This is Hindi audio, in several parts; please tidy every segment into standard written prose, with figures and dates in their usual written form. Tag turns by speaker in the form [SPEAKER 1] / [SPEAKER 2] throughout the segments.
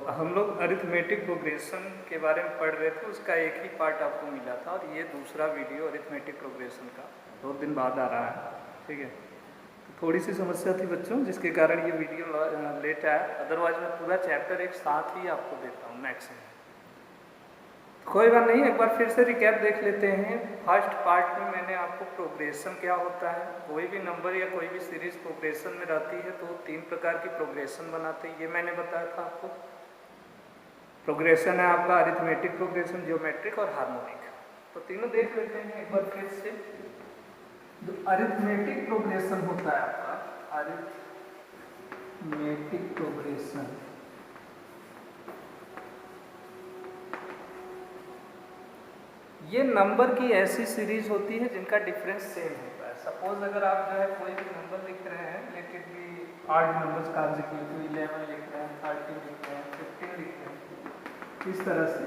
[SPEAKER 1] हम लोग अरिथमेटिक प्रोग्रेशन के बारे में पढ़ रहे थे, उसका एक ही पार्ट आपको मिला था और ये दूसरा वीडियो अरिथमेटिक प्रोग्रेशन का 2 दिन बाद आ रहा है। ठीक है, तो थोड़ी सी समस्या थी बच्चों, जिसके कारण ये वीडियो लेट आया। अदरवाइज मैं पूरा चैप्टर एक साथ ही आपको देता हूँ मैक्सिमम। कोई बात नहीं, एक बार फिर से रिकैप देख लेते हैं। फर्स्ट पार्ट में मैंने आपको प्रोग्रेशन क्या होता है, कोई भी नंबर या कोई भी सीरीज प्रोग्रेशन में रहती है तो 3 प्रकार की प्रोग्रेशन बनाते हैं, ये मैंने बताया था आपको। प्रोग्रेशन है आपका अरिथमेटिक प्रोग्रेशन, ज्योमेट्रिक और हार्मोनिक। तो तीनों देख लेते हैं एक बार फिर से। जो अरिथमेटिक प्रोग्रेशन होता है आपका, अरिथमेटिक प्रोग्रेशन, ये नंबर की ऐसी सीरीज होती है जिनका डिफरेंस सेम होता है। सपोज अगर आप जो है कोई भी नंबर लिख रहे हैं, लेकिन भी 8 नंबर्स कॉन्जिक्यूटिव 11 लिख रहे हैं, 13 लिख रहे हैं, 15 लिख रहे हैं, इस तरह से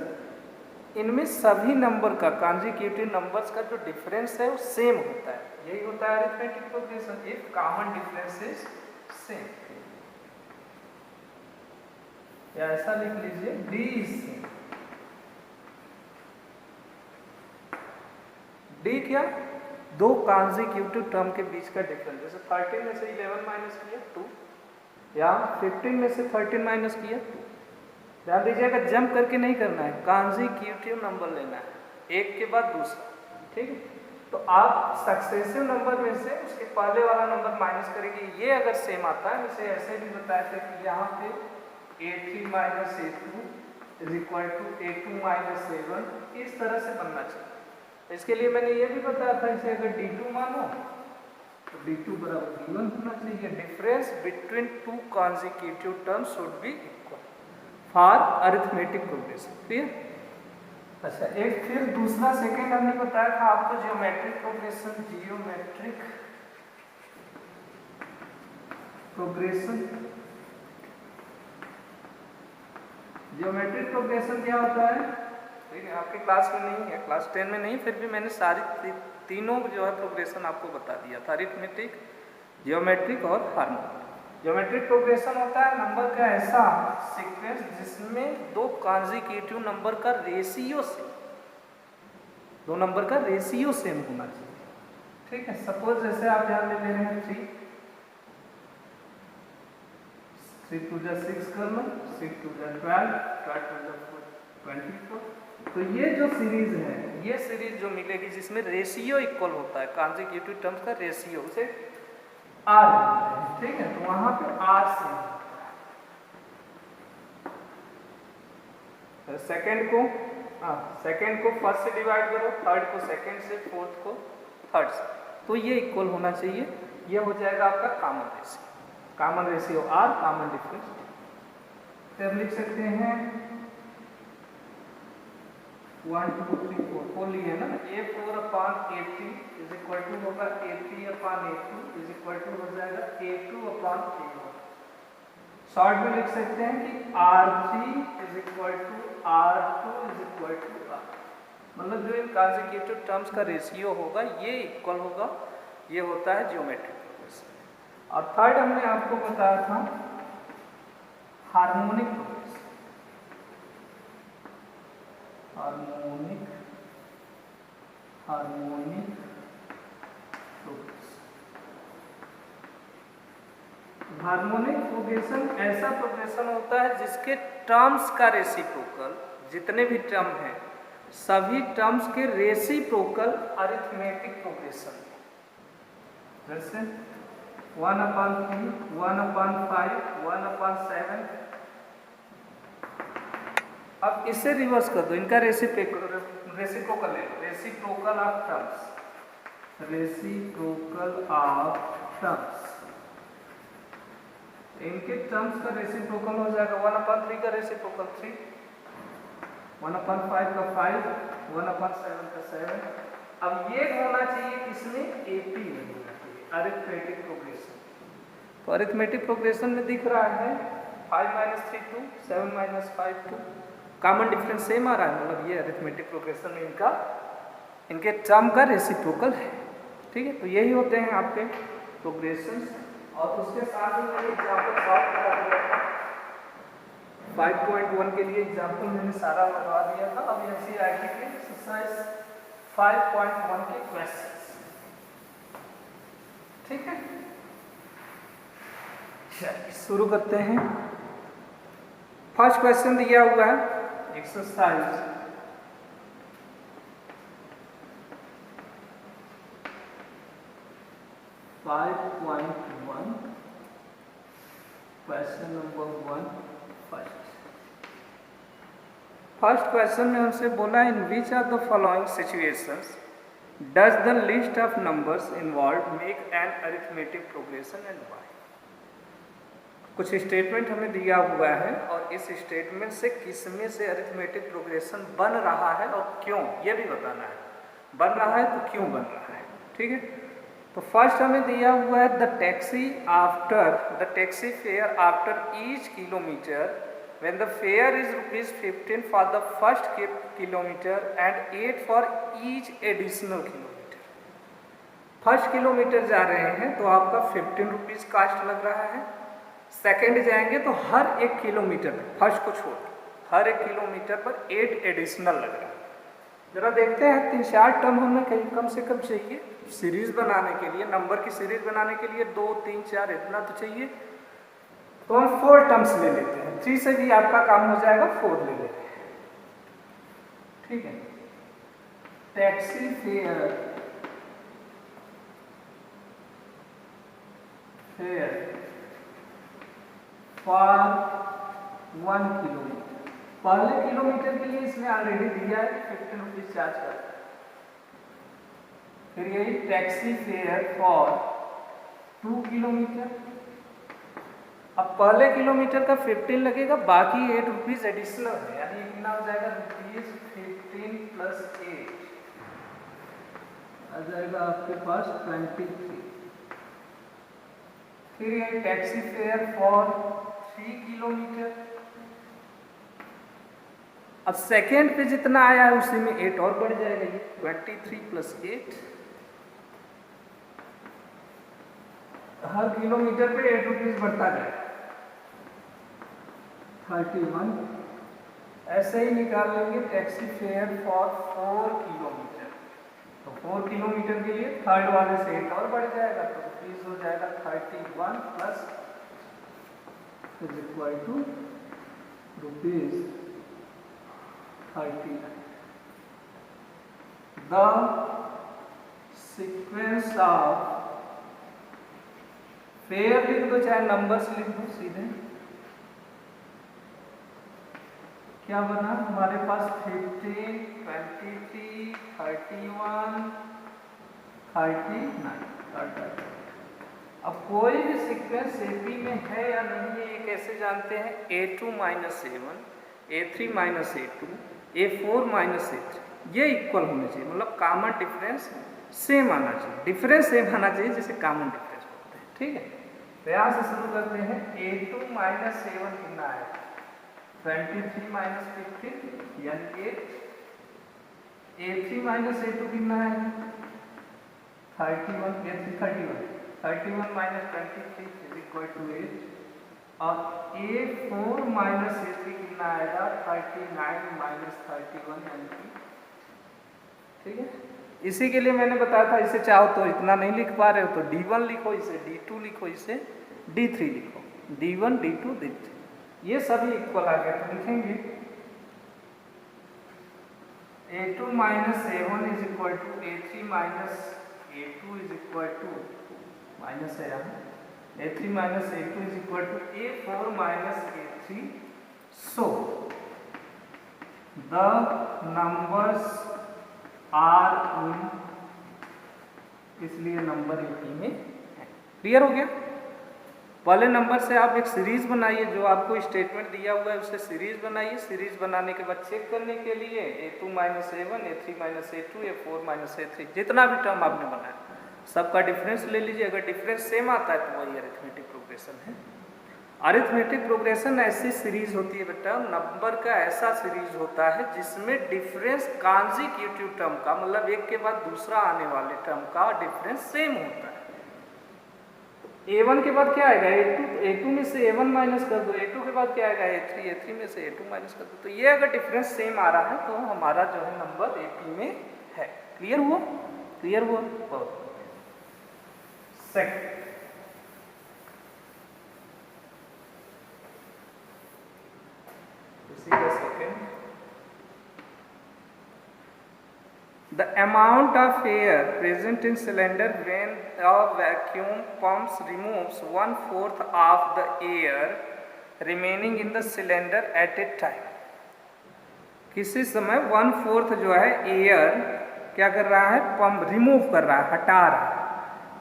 [SPEAKER 1] इनमें सभी नंबर का कॉन्जिक्यूटिव नंबर्स का जो डिफरेंस है वो सेम होता है। यही होता है arithmetic progression, if common difference is same. या ऐसा लिख लीजिए डी इज सेम। डी क्या? दो कॉन्जिक्यूटिव टर्म के बीच का डिफरेंस। जैसे 13 में से 11 माइनस किया 2, या 15 में से 13 माइनस किया 2। ध्यान दीजिएगा, जंप करके नहीं करना है, कॉन्जिक्यूटिव नंबर लेना है, एक के बाद दूसरा। ठीक है, तो आप सक्सेसिव नंबर में से उसके पहले वाला नंबर माइनस करेंगे। ये अगर सेम आता है, जैसे ऐसे भी बताया था कि यहाँ पे A3 minus A2 is equal to A2 minus A1, इस तरह से बनना चाहिए। इसके लिए मैंने ये भी बताया था, इसे अगर D2 मानो तो D2 बराबर D1 होना चाहिए। Difference between 2 consecutive terms should be equal for arithmetic progression. Clear? अच्छा, एक फिर दूसरा सेकंड हमने बताया था आपको geometric progression. Geometric progression, geometric progression क्या होता है? ठीक है, आपके क्लास में नहीं है, क्लास 10 में नहीं, फिर भी मैंने सारी तीनों जो है प्रोग्रेशन आपको बता दिया था, अरिथमेटिक, जियोमेट्रिक और हार्मोनिक। जियोमेट्रिक प्रोग्रेशन होता है नंबर का ऐसा सीक्वेंस जिसमें दो कॉन्जिक्यूटिव नंबर का रेशियो सेम, दो नंबर का रेशियो सेम होना चाहिए। ठीक है, सपोज जैसे आप ध्यान में ले रहे हैं 3 2 जा 6 कर लो, 6 2 जा 12, 12 2 जा 24। तो ये जो सीरीज है, ये सीरीज जो मिलेगी जिसमें रेशियो इक्वल होता है, कॉन्जिक्यूटिव टर्म्स का रेशियो, उसे आर बोलते हैं। ठीक है, तो वहां पे आर से सेकंड को फर्स्ट से डिवाइड करो, थर्ड को सेकंड से, फोर्थ को थर्ड से, तो ये इक्वल होना चाहिए। ये हो जाएगा आपका common ratio, common ratio r, common difference. फिर लिख सकते हैं 1 2 3 4 लिए है ना, A4 upon A3 is equal to होगा A3 upon A2 is equal to हो जाएगा A2 अपॉन A1। शॉर्ट में लिख सकते हैं कि R3 is equal to R2 is equal to R, मतलब जो इन कॉन्जिक्यूटिव टर्म्स का रेशियो होगा ये इक्वल होगा। ये होता है जियोमेट्रिक प्रोग्रेशन। और थर्ड हमने आपको बताया था हार्मोनिक प्रोग्रेशन। हार्मोनिक प्रोग्रेशन ऐसा प्रोग्रेशन होता है जिसके टर्म्स का रेसिप्रोकल, जितने भी टर्म हैं सभी टर्म्स के रेसिप्रोकल अरिथमेटिक प्रोग्रेशन। जैसे 1/3, 1/5, 1/7। अब इसे रिवर्स कर दो, इनका रेसिप्रोकल ले लो, reciprocal of terms, reciprocal of terms. इनके टर्म्स का रेसिप्रोकल हो जाएगा 1/3 का रेसिप्रोकल 3, 1/5 का 5, 1/7 का 7। अब ये होना चाहिए किसमें? AP में होना चाहिए, अरिथमेटिक प्रोग्रेशन। तो अरिथमेटिक प्रोग्रेशन में दिख रहा है 5 - 3 2, 7 - 5 2, कॉमन डिफरेंस सेम आ रहा है, मतलब ये अरिथमेटिक प्रोग्रेशन में इनके टर्म का रेसिप्रोकल है। ठीक है, तो यही होते हैं आपके प्रोग्रेशन। और उसके साथ ही मैंने एग्जाम्पल सॉल्व करा दिया था 5.1 के लिए एग्जाम्पल मैंने सारा लगवा दिया था। अब एनसीईआरटी के एक्सरसाइज 5.1 के क्वेश्चंस, ठीक है। चलिए शुरू करते हैं। फर्स्ट क्वेश्चन दिया हुआ है exercise 5.1, question number 1 first question में हमसे बोला in which are the following situations does the list of numbers involve make an arithmetic progression and why. कुछ स्टेटमेंट हमें दिया हुआ है और इस स्टेटमेंट से किसमें से अरिथमेटिक प्रोग्रेशन बन रहा है और क्यों, ये भी बताना है। बन रहा है तो क्यों बन रहा है, ठीक है। तो फर्स्ट हमें दिया हुआ है the taxi fare after each kilometre when the fare is ₹15 for the first kilometer and 8 for each additional kilometer। First kilometre जा रहे हैं तो आपका 15 रुपीज़ कास्ट लग रहा है। सेकंड जाएंगे तो हर एक किलोमीटर पर, फर्स्ट को छोड़ हर एक किलोमीटर पर 8 एडिशनल लग रहा है। जरा देखते हैं 3-4 टर्म हमें कहीं कम से कम चाहिए सीरीज बनाने के लिए, नंबर की सीरीज बनाने के लिए 2, 3, 4 इतना तो चाहिए। तो हम 4 टर्म्स ले लेते हैं, 3 से भी आपका काम हो जाएगा, 4 ले लेते हैं, ठीक है। टैक्सी फेयर फॉर 1 किलोमीटर, पहले किलोमीटर के लिए इसने ऑलरेडी दिया है 15 रुपीज चार्ज करता है। फिर यही टैक्सी फेयर फॉर 2 किलोमीटर, अब पहले किलोमीटर का 15 लगेगा, बाकी 8 रुपीज एडिशनल है, यानी कितना हो जाएगा ₹15 + 8 आ जाएगा आपके पास 23। फिर ये टैक्सी फेयर फॉर 3 किलोमीटर, अब सेकेंड पे जितना आया है उसी में 8 और बढ़ जाएगा, ये 23 + 8, हर किलोमीटर पे 8 रुपीज बढ़ता जाएगा 31। ऐसे ही निकाल लेंगे टैक्सी फेयर फॉर 4 किलोमीटर, तो 4 किलोमीटर के लिए थर्ड वाले से 8 और बढ़ जाएगा, तो रुपीज हो जाएगा 31 + rupees 39। The sequence of fair लिख दो चाहे नंबर्स लिख दो सीधे, क्या बना हमारे पास 15, 23, 31, 39। अब कोई भी सीक्वेंस AP में है या नहीं है ये कैसे जानते हैं, A2 - A1, A3 - A2, A4 - A3 ये इक्वल होने चाहिए, मतलब कॉमन डिफरेंस सेम आना चाहिए। डिफरेंस सेम आना चाहिए जिसे कॉमन डिफरेंस बोलते हैं, ठीक है। तो यहाँ से शुरू करते हैं। A2 - A1 कितना है, 23 - 15 यानी 8। A3 - A2 कितना है 31, A3 31, 31 - 23 = 8, और A4 - A3 कितना आएगा 39 - 31 यानी कि, ठीक है। इसी के लिए मैंने बताया था, इसे चाहो तो इतना नहीं लिख पा रहे हो तो D1 लिखो, इसे D2 लिखो, इसे D3 लिखो, D1 D2 D3 ये सभी इक्वल आ गया, तो लिखेंगे A2 - A1 = A3 - A2 minus है यहाँ, A3 - A2 = A4 - A3। So the numbers are in, इसलिए नंबर AP में है। क्लियर हो गया। पहले नंबर से आप एक सीरीज बनाइए, जो आपको स्टेटमेंट दिया हुआ है उससे सीरीज बनाइए। सीरीज बनाने के बाद चेक करने के लिए A2 - A1, A3 - A2, A4 - A3 जितना भी टर्म आपने बनाया सबका डिफरेंस ले लीजिए। अगर डिफरेंस सेम आता है तो वही अरिथमेटिक प्रोग्रेशन है। अरिथमेटिक प्रोग्रेशन ऐसी सीरीज होती है बेटा, नंबर का ऐसा सीरीज होता है जिसमें डिफरेंस कॉन्जिक्यूटिव टर्म का, मतलब एक के बाद दूसरा आने वाले टर्म का डिफरेंस सेम होता है। A1 के बाद क्या आएगा A2 में से A1 माइनस कर दो, A2 के बाद क्या आएगा A3 में से A2 माइनस कर दो। तो ये अगर डिफरेंस सेम आ रहा है तो हमारा जो है नंबर AP में है। क्लियर हुआ? क्लियर हुआ? बहुत second, second, the amount of air present in cylinder when a vacuum pumps removes 1/4 of the air remaining in the cylinder at a time। किसी समय 1/4 जो है एयर क्या कर रहा है, पंप रिमूव कर रहा है, हटा रहा है।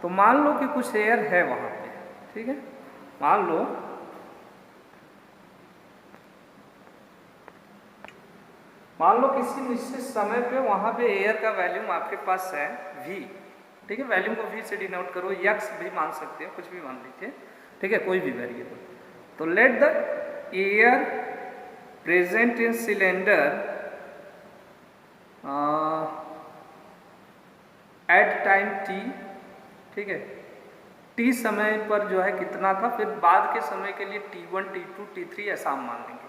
[SPEAKER 1] तो मान लो कि कुछ एयर है वहां पे, ठीक है, मान लो किसी निश्चित समय पे वहां पे एयर का वैल्यूम आपके पास है v, ठीक है, वैल्यूम को v से डिनोट करो, यक्स भी मान सकते हैं, कुछ भी मान लीजिए, ठीक है, कोई भी वेरिएबल। तो let the air present in cylinder at time t, ठीक है, t समय पर जो है कितना था, फिर बाद के समय के लिए t1 t2 t3 ऐसा हम मान लेंगे।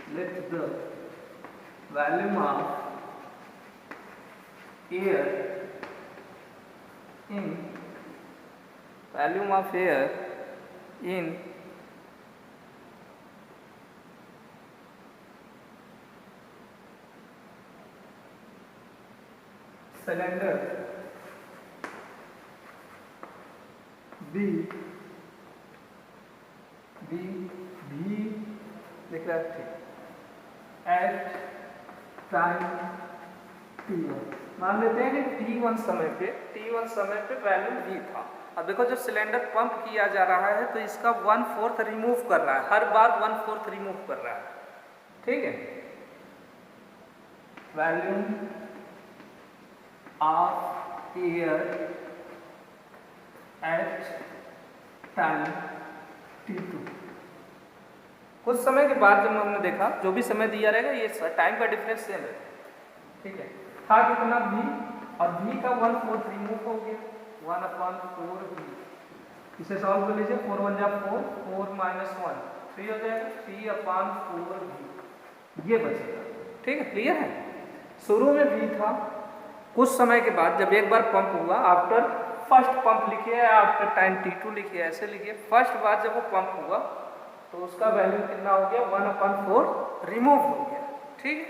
[SPEAKER 1] let the volume of air in cylinder B लिख रहा है एट टाइम t1, मान लेते हैं कि t1 समय पे वैल्यू v था। अब देखो जब सिलेंडर पंप किया जा रहा है तो इसका 1/4 रिमूव कर रहा है, हर बार 1/4 रिमूव कर रहा है, ठीक है। Volume of air at time t2, कुछ समय के बाद जब हमने देखा जो भी समय दिया रहेगा ये टाइम का डिफरेंस सेम है, ठीक है। था कितना v, और v का 1/4 रिमूव हो गया, 1/4 v। इसे सॉल्व कर लीजिए, 4 1 जा 4, 4 माइनस 1 3 हो जाएगा, 3/4 v ये बचेगा, ठीक है। क्लियर है? शुरू में v था, कुछ समय के बाद जब एक बार पंप हुआ, आफ्टर फर्स्ट पंप लिखिए, आफ्टर टाइम t2 लिखिए, ऐसे लिखिए। फर्स्ट बार जब वो पंप हुआ तो उसका वैल्यू कितना हो गया, 1/4 रिमूव हो गया, ठीक है।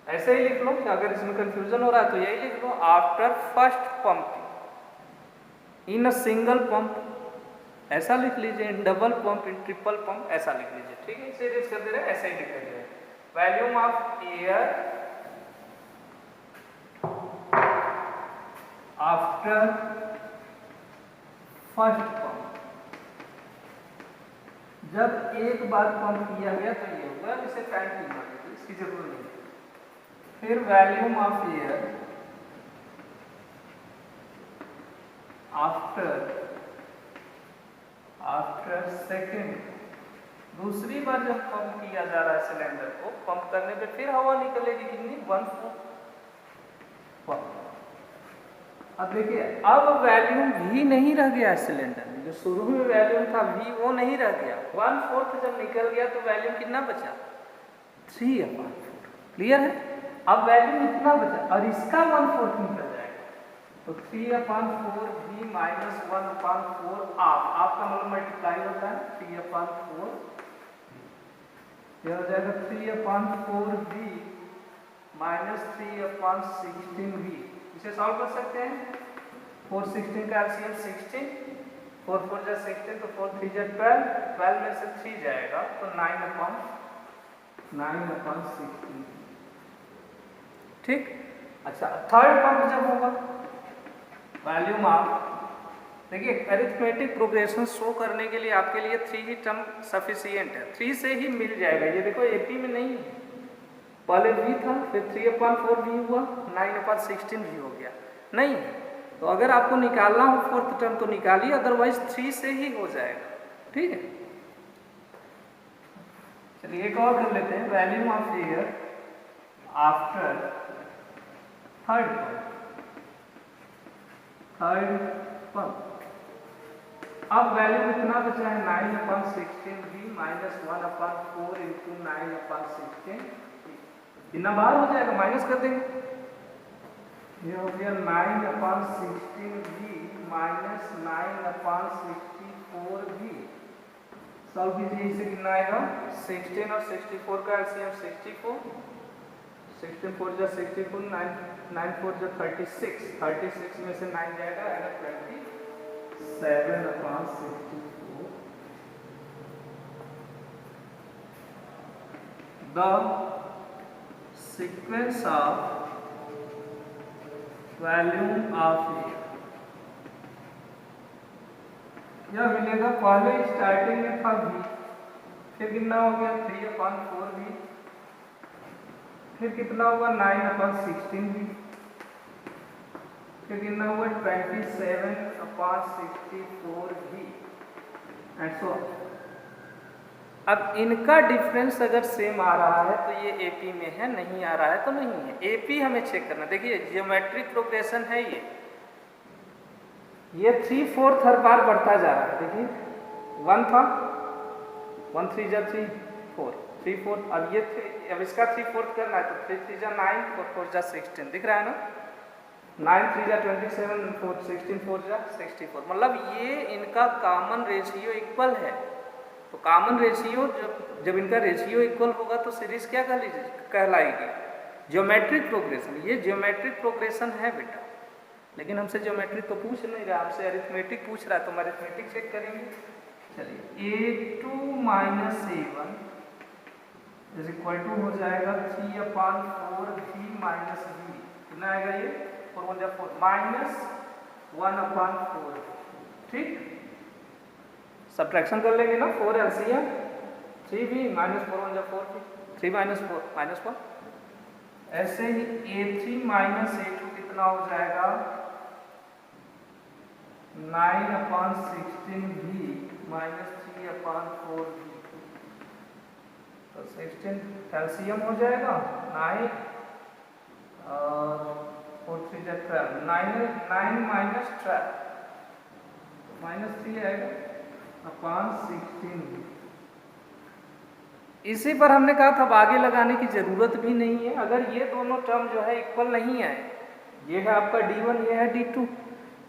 [SPEAKER 1] ऐसे ही लिख लो, अगर इसमें कंफ्यूजन हो रहा है तो यही लिख लो, after first pump in a single pump, ऐसा लिख लीजिए, in double pump, in triple pump, ऐसा लिख लीजिए, ठीक है। इसे रीच कर दे रहे, ऐसे ही लिख दे रहे। Volume of air after first pump, जब एक बार पंप किया गया तो ये होगा, इसे टाइम t मान लीजिए, इसकी जरूरत नहीं है। फिर volume of air after second, दूसरी बार जब पंप किया जा रहा है सिलेंडर को, पंप करने पे फिर हवा निकलेगी कितनी, 1/4। अब देखिए, अब वैल्यूम v नहीं रह गया सिलेंडर में, जो शुरू में वैल्यूम था v वो नहीं रह गया, 1/4 जब निकल गया तो वैल्यूम कितना बचा, 3/4। क्लियर है? अब वैल्यूम इतना बचा और इसका 1/4 निकल जाएगा, तो 3/4 v माइनस 1/4 आपका मतलब मल्टीप्लाई होता है 3/4, यह हो जाएगा 3/4 v माइनस 3/16 v। इसे सॉल्व कर सकते हैं, 4 16 का एलसीएम 16, 4 4 जा 16, तो 4 3 जा 12, 12 में से 3 जाएगा तो 9/16, ठीक। अच्छा, थर्ड पंप जब होगा, वैल्यूम ऑफ, देखिए अरिथमेटिक प्रोग्रेशन शो करने के लिए आपके लिए 3 ही टर्म सफिशिएंट है, 3 से ही मिल जाएगा। ये देखो एपी में नहीं है, पहले v था, फिर 3/4 v हुआ, 9/16 v हो गया, नहीं। तो अगर आपको निकालना हो फोर्थ टर्म तो निकालिए, अदरवाइज 3 से ही हो जाएगा, ठीक है। चलिए एक और कर लेते हैं, volume of air after third pump. अब वैल्यू कितना बचा है, 9/16 भी माइनस 1/4 इंटू 9/16। इतना बाहर हो जाएगा, माइनस कर देंगे, ये हो गया 9/16 भी माइनस 9/64 भी। सॉल्व कीजिए, इसे कितना आएगा, 16 और 64 का एलसीएम 64, 16 4 जा 64, 9 4 जा 36, 36 में से 9 जाएगा, आएगा 27/64। The sequence of volume of air, यह मिलेगा, पहले स्टार्टिंग में था v, फिर कितना हो गया 3/4 v, फिर कितना हुआ 9/16 v, फिर कितना हुआ 27/64 v एंड सो। अब इनका डिफरेंस अगर सेम आ रहा है तो ये एपी में है, नहीं आ रहा है तो नहीं है। एपी हमें चेक करना, देखिए जियोमेट्रिक प्रोग्रेशन है ये 3/4 हर बार बढ़ता जा रहा है। देखिए 1 था, 1 3 जा 3 4 3 4, अब ये अब इसका 3/4 करना है तो 3 3 जा 9 और 4 जा 16, दिख रहा है ना, 9 3 जा 27, 4 16 4 जा 64, मतलब ये इनका कॉमन रेशियो इक्वल है। तो कॉमन रेशियो जब इनका रेशियो इक्वल होगा तो सीरीज क्या कहलाएगी, ज्योमेट्रिक प्रोग्रेशन। ये ज्योमेट्रिक प्रोग्रेशन है बेटा, लेकिन हमसे ज्योमेट्रिक तो पूछ नहीं रहा, हमसे अरिथमेटिक पूछ रहा है, तो हम अरिथमेटिक चेक करेंगे। चलिए a2 minus a1 is equal to हो जाएगा 3/4 v माइनस v, कितना आएगा ये 4 1 जा 4 माइनस 1/4, ठीक। सब्ट्रैक्शन कर लेंगे ना, 4 एलसीएम 3v माइनस 4 1 जा 4v, 3 माइनस 4 -1। ऐसे ही a3 माइनस a2 कितना हो जाएगा 9/16v माइनस 3/4v, तो 16 एलसीएम हो जाएगा 9 और 4 3 जा 12, 9 माइनस 12 -3 आएगा अपॉन 16। इसी पर हमने कहा था आगे लगाने की जरूरत भी नहीं है। अगर ये दोनों टर्म जो है इक्वल नहीं है, ये है आपका d1, ये है d2,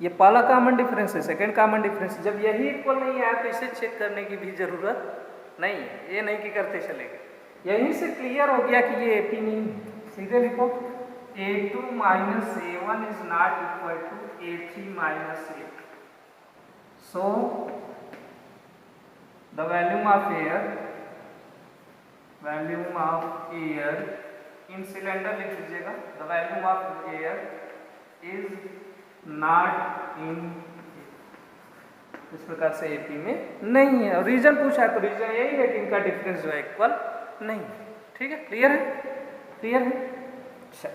[SPEAKER 1] ये पहला कॉमन डिफरेंस है, सेकंड कॉमन डिफरेंस। जब यही इक्वल नहीं आया तो इसे चेक करने की भी जरूरत नहीं है, ये नहीं कि करते चलेंगे। यहीं से क्लियर हो गया कि ये एपी नहीं है। सीधे लिखो a2 minus a1 is not equal to a3 minus a2। So the volume of air in cylinder लिख लीजिएगा, the volume of air is not in, इस प्रकार से एपी में नहीं है। और रीजन पूछा है तो रीजन यही है कि इनका डिफरेंस जो है इक्वल नहीं है। ठीक है, क्लियर है, क्लियर है। अच्छा,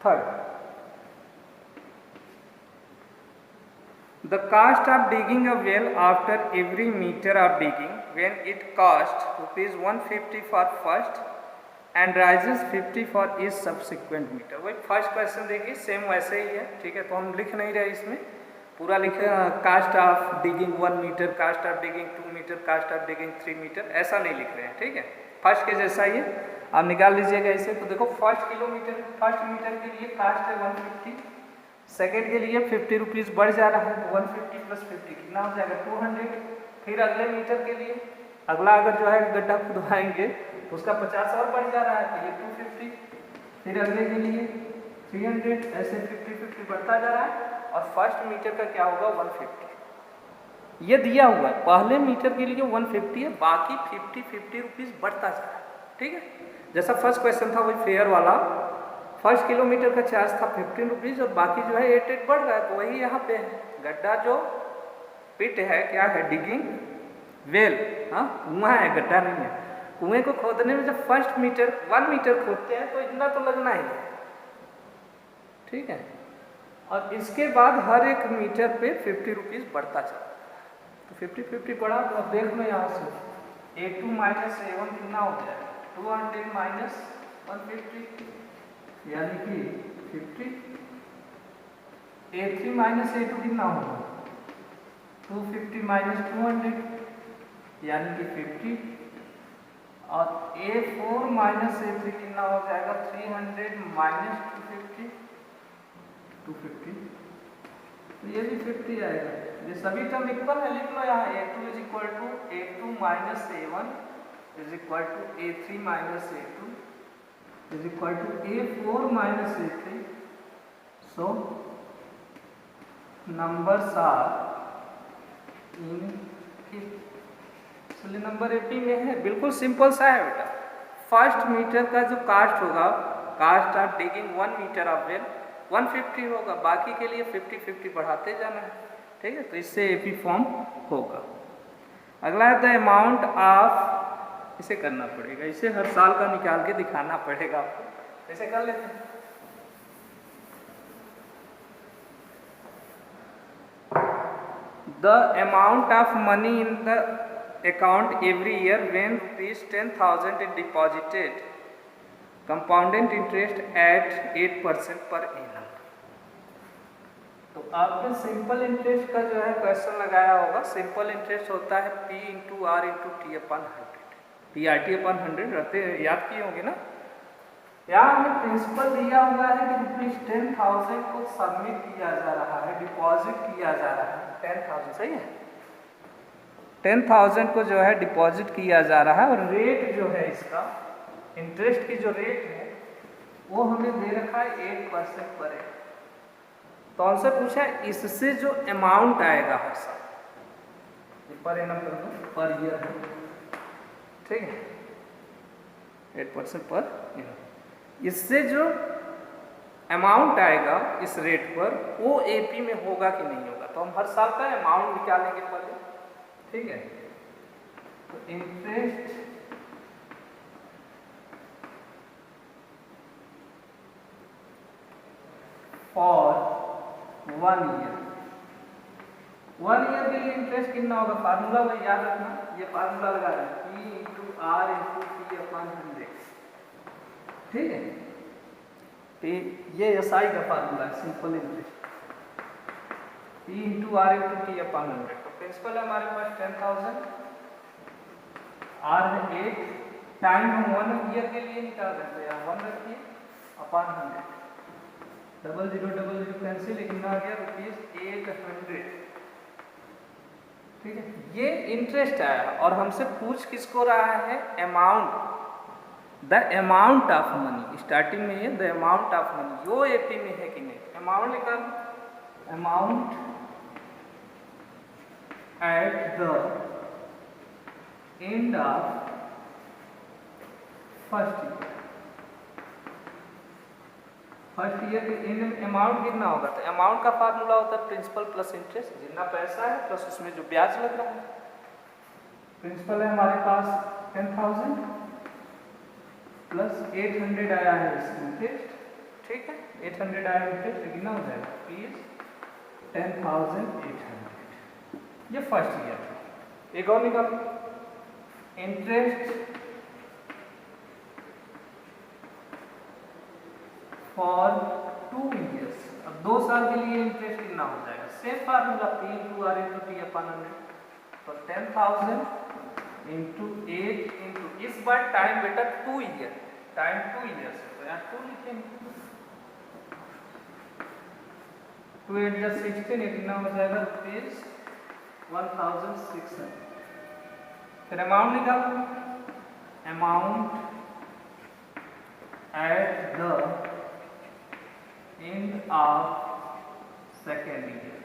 [SPEAKER 1] third, the cost of digging a well after every meter of digging, when it costs ₹150 for first and rises 50 for each subsequent meter। वही फर्स्ट क्वेश्चन देखिए सेम वैसे ही है। ठीक है, तो हम लिख नहीं रहे इसमें, पूरा लिखे cost of digging 1 metre, cost of digging 2 metre, cost of digging 3 metre, ऐसा नहीं लिख रहे हैं। ठीक है, फर्स्ट के जैसा ही है, आप निकाल लीजिएगा इसे। तो देखो फर्स्ट मीटर के लिए कास्ट है 150, सेकेंड के लिए 50 रुपीज़ बढ़ जा रहा है, तो 150 प्लस 50 कितना हो जाएगा 200। फिर अगले मीटर के लिए अगला अगर जो है गड्ढा खुदवाएंगे तो उसका 50 और बढ़ जा रहा है, तो ये 250। फिर अगले के लिए 300, ऐसे 50-50 बढ़ता जा रहा है। और फर्स्ट मीटर का क्या होगा 150, ये दिया हुआ है। पहले मीटर के लिए 150 है, बाकी 50 रुपीज़ बढ़ता जा रहा है। ठीक है, जैसा फर्स्ट क्वेश्चन था वही फेयर वाला, फर्स्ट किलोमीटर का चार्ज था 15 रुपीज़ और बाकी जो है 8 बढ़ रहा है, तो वही यहाँ पे है। गड्ढा जो पिट है, क्या है, डिगिंग वेल, हाँ कुआं है, गड्ढा नहीं है। कुएं को खोदने में जब फर्स्ट मीटर 1 मीटर खोदते हैं तो इतना तो लगना ही है, ठीक है। और इसके बाद हर एक मीटर पे 50 रुपीज़ बढ़ता चला, तो 50 बढ़ा। तो अब देख लो यहाँ से A2 माइनस A1 कितना हो जाएगा, 200 माइनस 150 यानी कि 50। A3 माइनस A2 कितना होगा, 250 माइनस 200 यानी कि 50। और A4 माइनस A3 कितना हो जाएगा, 300 माइनस 250। तो ये भी 50 आएगा। ये सभी टर्म इक्वल है, लिख लो यहाँ A2 is equal to A2 minus A1 is equal to A3 minus A2 is equal to A4 minus A3। So numbers are in, इसलिए नंबर 80 में है। बिल्कुल सिंपल सा है बेटा। फर्स्ट मीटर का जो कास्ट होगा, cost of digging 1 metre of well 150 होगा, बाकी के लिए 50-50 बढ़ाते जाना है, ठीक है। तो इससे एपी फॉर्म होगा। अगला है द अमाउंट ऑफ, इसे करना पड़ेगा, इसे हर साल का निकाल के दिखाना पड़ेगा आपको। इसे कर लेते हैं। The amount of money in the account every year when rupees 10,000 is deposited compounded interest eight 8% per annum. तो आपने सिंपल इंटरेस्ट का जो है क्वेश्चन लगाया होगा। सिंपल इंटरेस्ट होता है P into R into T upon 100, PRT upon 100 रहते, याद किए होंगे ना। यहाँ हमें प्रिंसिपल दिया हुआ है कि रुपीज 10,000 को सबमिट किया जा रहा है, डिपॉजिट किया जा रहा है 10,000, सही है। 10,000 को जो है डिपॉजिट किया जा रहा है और रेट जो है इसका, इंटरेस्ट की जो रेट है वो हमें दे रखा है 8% पर एनम। तो हमसे पूछा है इससे जो अमाउंट आएगा हर साल, पर एनम कर दो, पर ईयर है, ठीक है, 8% पर एनम। इससे जो अमाउंट आएगा इस रेट पर वो एपी में होगा कि नहीं होगा। तो हम हर साल का अमाउंट निकालेंगे पहले, ठीक है। तो इंटरेस्ट फॉर 1 ईयर, 1 ईयर के लिए इंटरेस्ट कितना होगा, फार्मूला वही याद रखना, ये फार्मूला लगा रहे हैं P into R into T upon 100, ठीक है। तो ये SI का फार्मूला है, simple interest, P into R into T upon 100। तो प्रिंसिपल है हमारे पास 10,000, आर है 8, टाइम हम 1 ईयर के लिए निकाल रहे हैं, 1 रखिए अपन 100, 0000 कैंसिल, लेकिन आ गया रुपीज 800, ठीक है। ये इंटरेस्ट आया और हमसे पूछ किसको रहा है, amount, the amount of money. Starting में ये द अमाउंट ऑफ मनी, वो एपी में है कि नहीं। अमाउंट निकाल, amount at the end of first year, first year के एंड में अमाउंट कितना होगा। तो अमाउंट का फार्मूला होता है प्रिंसिपल प्लस इंटरेस्ट, जितना पैसा है प्लस उसमें जो ब्याज लग रहा है। प्रिंसिपल है हमारे पास 10,000 प्लस 800 आया है इंटरेस्ट, ठीक है। 800 आया इंटरेस्ट, तो कितना हो जाएगा, प्लीज 10,800, ये फर्स्ट ईयर। एक और निकालो, इंटरेस्ट फॉर 2 ईयर्स, अब 2 साल के लिए इंटरेस्ट कितना हो जाएगा, same formula P into R into T upon 100। तो 10,000 इंटू 8 इंटू, इस बार टाइम बेटा 2 ईयर, टाइम 2 ईयर्स है, तो यहाँ 2 लिखेंगे, 2 8 जा 16, ये कितना हो जाएगा रुपीज 1,600। फिर अमाउंट निकालो, amount at the end of second year,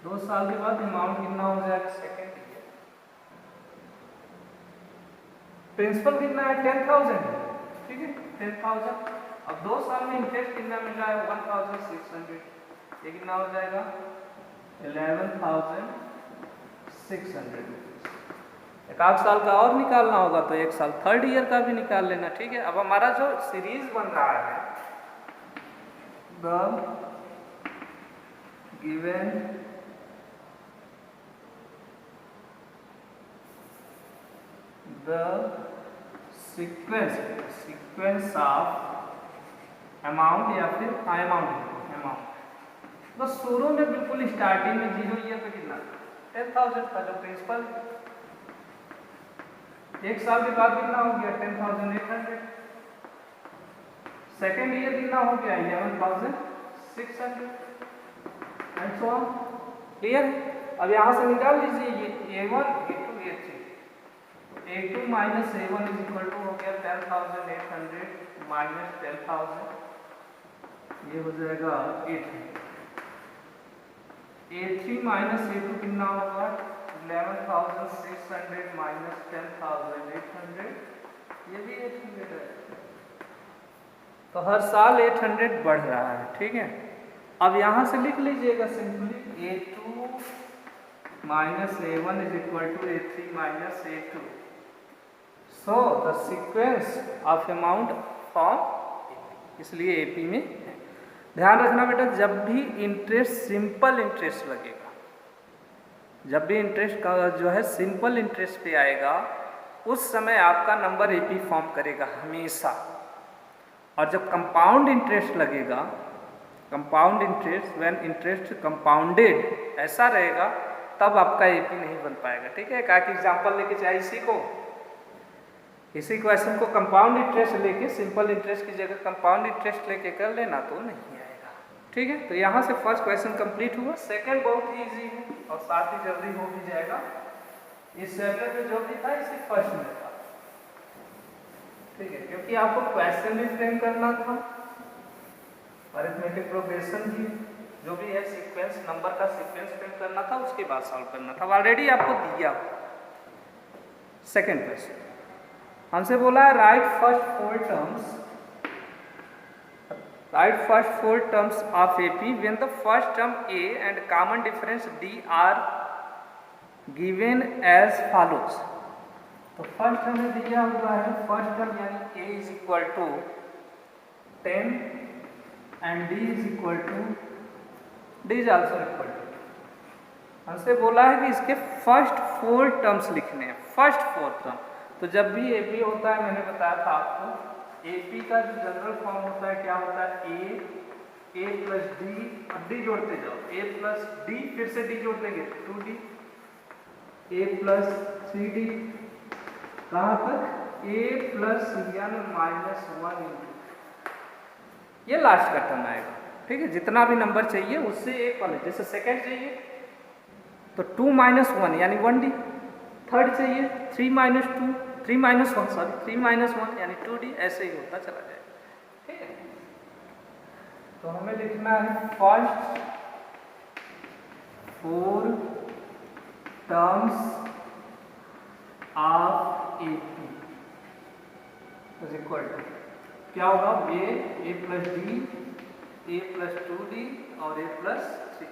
[SPEAKER 1] 2 साल के बाद अमाउंट कितना हो जाएगा सेकेंड ईयर। प्रिंसिपल कितना है 10,000, ठीक है 10,000। अब 2 साल में इंटरेस्ट कितना मिल रहा है 1,600, ये कितना हो जाएगा 11,600 रुपीज़। एक आध साल का और निकालना होगा तो एक साल थर्ड ईयर का भी निकाल लेना, ठीक है। अब हमारा जो सीरीज बन रहा है, the given the sequence of amount या फिर अमाउंट बस शुरू में बिल्कुल स्टार्टिंग में 0 ईयर पे कितना 10,000 था जो प्रिंसिपल, एक साल के बाद कितना हो गया 10,800, सेकेंड ईयर कितना हो गया 11,600 एंड सो ऑन। क्लियर है? अब यहाँ से निकाल लीजिए ये A1 A2 A3, A2 minus A1 is equal to हो गया 10,800 माइनस 10,000, ये हो जाएगा 800। A3 माइनस A2 कितना होगा 11,600 माइनस 10,800, ये भी 800 है। तो हर साल 800 बढ़ रहा है, ठीक है। अब यहाँ से लिख लीजिएगा simply A2 minus A1 is equal to A3 minus A2। So the sequence of amount form, इसलिए AP में है। ध्यान रखना बेटा, जब भी इंटरेस्ट सिंपल इंटरेस्ट लगेगा, जब भी इंटरेस्ट का जो है सिंपल इंटरेस्ट पे आएगा, उस समय आपका नंबर AP फॉर्म करेगा हमेशा। और जब कंपाउंड इंटरेस्ट लगेगा, compound interest, when interest compounded ऐसा रहेगा, तब आपका AP नहीं बन पाएगा, ठीक है। एक एग्जाम्पल लेके चाहिए इसी क्वेश्चन को कंपाउंड इंटरेस्ट लेके सिंपल इंटरेस्ट की जगह कंपाउंड इंटरेस्ट लेके कर लेना तो नहीं आएगा, ठीक है। तो यहाँ से फर्स्ट क्वेश्चन कंप्लीट हुआ। सेकंड बहुत ही इजी है और साथ ही जल्दी हो भी जाएगा। इस चैप्टर में जो भी था इसी फर्स्ट में था, ठीक है, क्योंकि आपको क्वेश्चन भी फ्रेम करना था, अरिथमेटिक प्रोग्रेशन भी, जो भी है सीक्वेंस, नंबर का सीक्वेंस फ्रेम करना था, उसके बाद सॉल्व करना था। ऑलरेडी आपको दिया। सेकंड क्वेश्चन हमसे बोला है write first four terms of AP when the first term A and common difference D are given as follows. तो फर्स्ट हमें दिया हुआ है, फर्स्ट टर्म यानी A is equal to 10 and D is equal to D is also equal to. हमसे बोला है कि इसके फर्स्ट 4 टर्म्स लिखने हैं, फर्स्ट 4 टर्म। तो जब भी AP होता है, मैंने बताया था आपको, AP का जो जनरल फॉर्म होता है क्या होता है, A प्लस D, अब D जोड़ते जाओ, A प्लस D, फिर से D जोड़ लेंगे 2D, A प्लस 3D, कहाँ तक A plus n minus 1 into, ये लास्ट का टर्म आएगा, ठीक है। जितना भी नंबर चाहिए उससे एक वाले, जैसे सेकेंड चाहिए तो 2 माइनस 1 यानी 1D, थर्ड चाहिए 3 माइनस 1 यानी 2D, ऐसे ही होता चला जाएगा, ठीक है। तो हमें लिखना है first 4 terms of AP is equal to क्या होगा, A plus D, A plus 2D और A प्लस 3।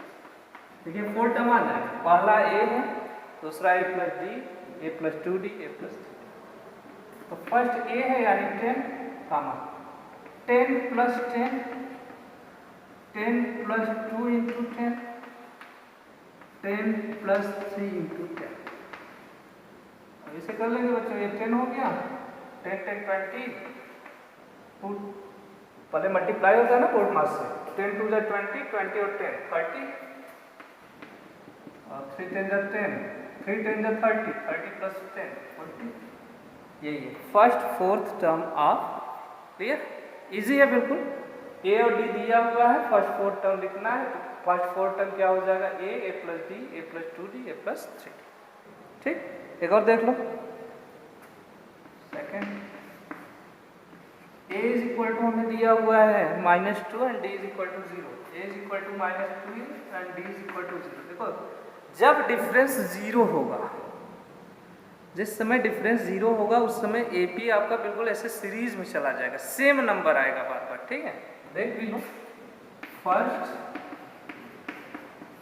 [SPEAKER 1] देखिए 4 टर्म आ जाएगा, पहला A है, दूसरा A plus D, A plus 2D, A plus 3। तो फर्स्ट A है यानी 10, कामा 10 plus 10, 10 plus 2 into 10, 10 plus 3 into 10। अब इसे कर लेंगे बच्चों, ये 10 हो गया, 10 10 20, पहले मल्टीप्लाई होता है ना बोर्ड मास से, 10 2 20, 20 और 10 30, और 3 10 10, 3 10 30, 30 प्लस 10 40। यही है first 4th term of, clear, easy है बिल्कुल। A और D दिया हुआ है, फर्स्ट 4 टर्म लिखना है। तो फर्स्ट 4 टर्म क्या हो जाएगा, A plus D, A plus 2D, A plus 3, ठीक। एक और देख लो, second A is equal to हमें दिया हुआ है -2 and D is equal to 0, A is equal to -2 and D is equal to 0। देखो जब डिफरेंस 0 होगा, जिस समय डिफरेंस 0 होगा उस समय AP आपका बिल्कुल ऐसे सीरीज में चला जाएगा, सेम नंबर आएगा बार बार, ठीक है। देख भी लो, first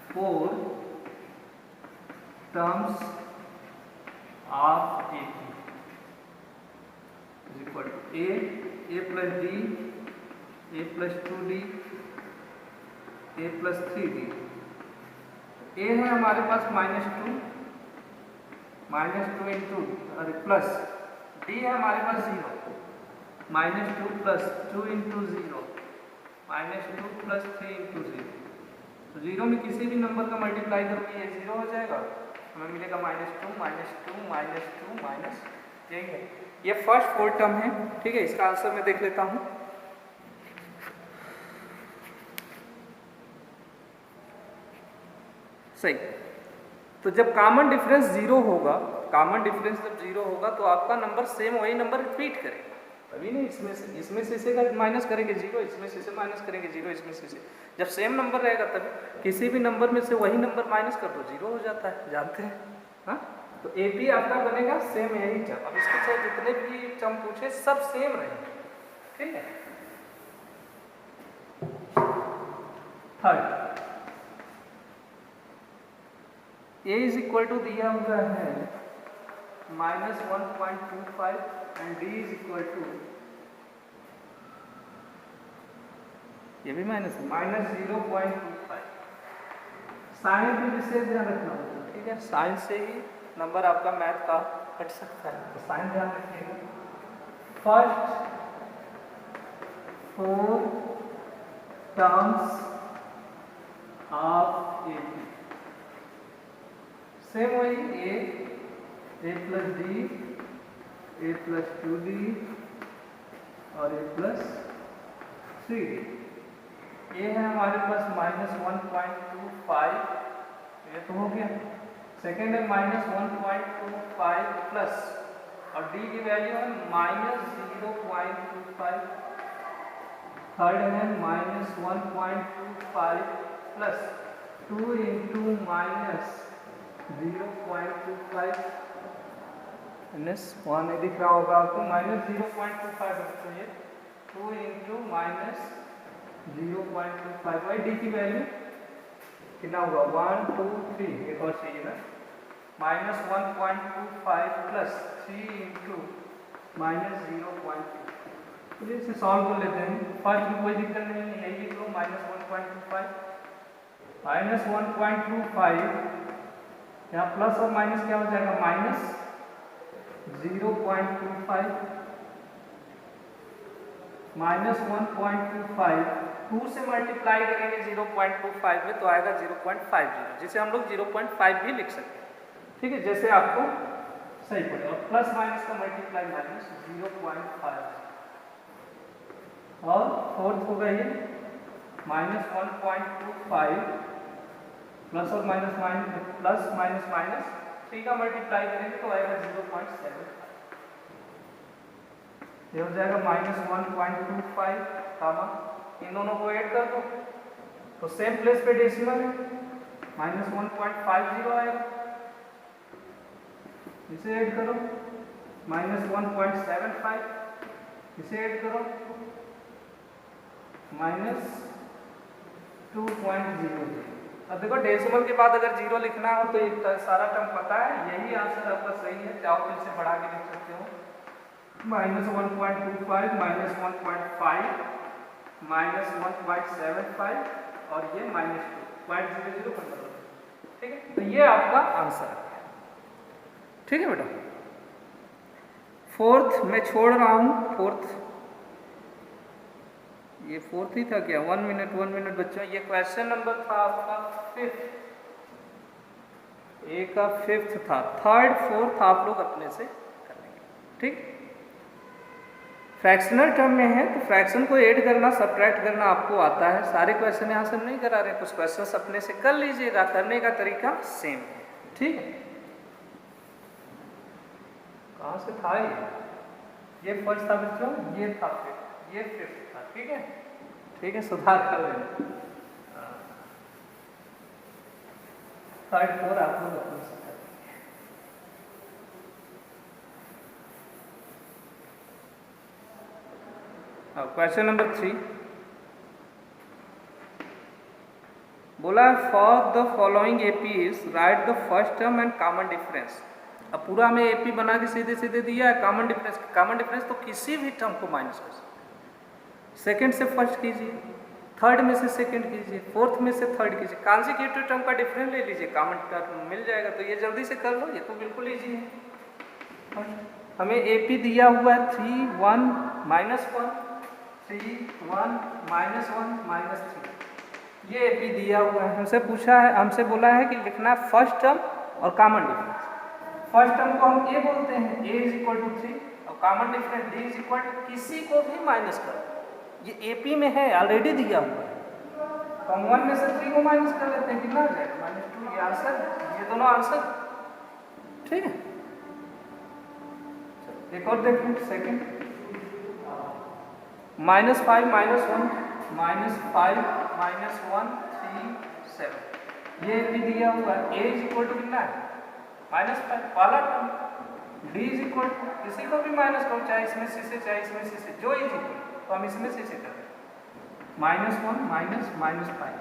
[SPEAKER 1] 4 terms of AP is equal to a plus d, a plus 2d, a plus 3d। a है हमारे पास -2 इंटू अरे प्लस d है हमारे पास 0 -2 प्लस 2 इंटू 0 -2 प्लस 3 इंटू 0। तो 0 में किसी भी नंबर का मल्टीप्लाई करोगे ये 0 हो जाएगा, हमें मिलेगा -2 यही है। ये फर्स्ट 4 टर्म है, ठीक है। इसका आंसर मैं देख लेता हूँ। सही। तो जब कॉमन डिफरेंस 0 होगा, कॉमन डिफरेंस जब 0 होगा तो आपका नंबर सेम वही नंबर रिपीट करेगा। अभी नहीं इसमें से इसे का माइनस करेंगे 0, इसमें से इसे माइनस करेंगे 0, इसमें से इसे। जब सेम नंबर रहेगा तब किसी भी नंबर में से वही नंबर माइनस कर दो 0 हो जाता है, जानते हैं। हाँ, तो ए पी आपका बनेगा सेम यही टर्म। अब इसके चाहे जितने भी टर्म पूछे सब सेम रहेंगे, ठीक है। Third, a is equal to दिया हुआ है -1.25 and d is equal to, ये भी माइनस है, -0.25। साइन भी विशेष ध्यान रखना होगा, ठीक है। साइन से ही नंबर आपका मैथ का कट सकता है, तो साइन ध्यान रखिएगा। First 4 terms of A P same वही a plus d, a plus 2d और a प्लस 3d। ये है हमारे पास -1.25, ये तो हो गया। सेकेंड है -1.25 प्लस, और d की वैल्यू है -0.25। थर्ड है -1.25 प्लस 2 इंटू -0.25 माइनस 1 नहीं दिख रहा होगा आपको, -0.25 तो ये 2 इंटू -0.25, वही डी की वैल्यू कितना होगा 1 2 3, एक और चाहिए ना, -1.25 प्लस 3 इंटू -0.2। तो इसे सॉल्व कर लेते हैं। फर्स्ट में कोई दिक्कत नहीं है, यही लिख लो -1.25 -1.25, यहाँ प्लस और माइनस क्या हो जाएगा -0.25 -1.25, 2 से मल्टीप्लाई करेंगे 0.25 में तो आएगा 0.50, जिसे हम लोग 0.5 भी लिख सकते हैं, ठीक है, जैसे आपको सही पड़े। और प्लस माइनस का मल्टीप्लाई -0.5, और फोर्थ होगा ये -1.25 प्लस और माइनस प्लस माइनस 3 का मल्टीप्लाई करेंगे तो आएगा 0.7, ये हो जाएगा -1.25, कामा इन दोनों को ऐड कर दो तो सेम प्लेस पे डेसिमल है, -1.50 आएगा। इसे ऐड करो -1.75, इसे ऐड करो -2.00। अब देखो डेसिमल के बाद अगर 0 लिखना हो तो ये सारा टर्म पता है, यही आंसर आपका सही है। चाहो तो इसे बढ़ा के लिख सकते हो, -1.25 -1.5 -1.75 और ये -2.00 कर दो, ठीक है। तो ये आपका आंसर है, ठीक है बेटा। फोर्थ मैं छोड़ रहा हूँ, फोर्थ ये फोर्थ ही था क्या, 1 मिनट बच्चों। ये क्वेश्चन नंबर था आपका 5th, ए का 5th था। थर्ड फोर्थ आप लोग अपने से कर लेंगे, ठीक। फ्रैक्शनल टर्म में है तो फ्रैक्शन को ऐड करना सब्ट्रैक्ट करना आपको आता है। सारे क्वेश्चन यहाँ से हम नहीं करा रहे, कुछ क्वेश्चन अपने से कर लीजिएगा, करने का तरीका सेम है, ठीक है। कहाँ से था ये फर्स्ट था बच्चों, ये था फिफ्थ, ये फिफ्थ था, ठीक है, ठीक है, सुधार कर लेना। थर्ड फोर आप लोग अपने से कर लेंगे। क्वेश्चन नंबर 3 बोला for the following APs right the first term and common difference. अब पूरा हमें एपी बना के सीधे सीधे दिया है कॉमन डिफरेंस तो किसी भी टर्म को माइनस कर सकते। सेकंड से फर्स्ट कीजिए, थर्ड में से सेकंड कीजिए, फोर्थ में से थर्ड कीजिए, कॉन्जिक्यूटिव टर्म का डिफरेंस ले लीजिए, कॉमन टर्म मिल जाएगा। तो ये जल्दी से कर लो, ये तो बिल्कुल ईजी है। हमें एपी दिया हुआ है 3 1 -1 3 1 -1 -3, ये एपी दिया हुआ है। हमसे बोला है कि लिखना है फर्स्ट टर्म और कॉमन डिफरेंस। फर्स्ट टर्म को हम ए बोलते हैं, a = 3 और कॉमन डिफरेंस d = किसी को भी माइनस करो, ये एपी में है ऑलरेडी दिया हुआ है। तो हम 1 में से 3 को माइनस कर लेते हैं, कितना आ जाएगा -2। ये आंसर, ये दोनों आंसर, ठीक है। एक और देखें सेकंड, -5 -1 -5 -1 3 7, ये भी दिया हुआ है। a = कितना है -5 वाला टर्म, d = किसी को भी माइनस करो, चाहे इसमें से चाहे इसमें से जो इज इक्वल, तो हम इसमें से कर रहे हैं -1 -5,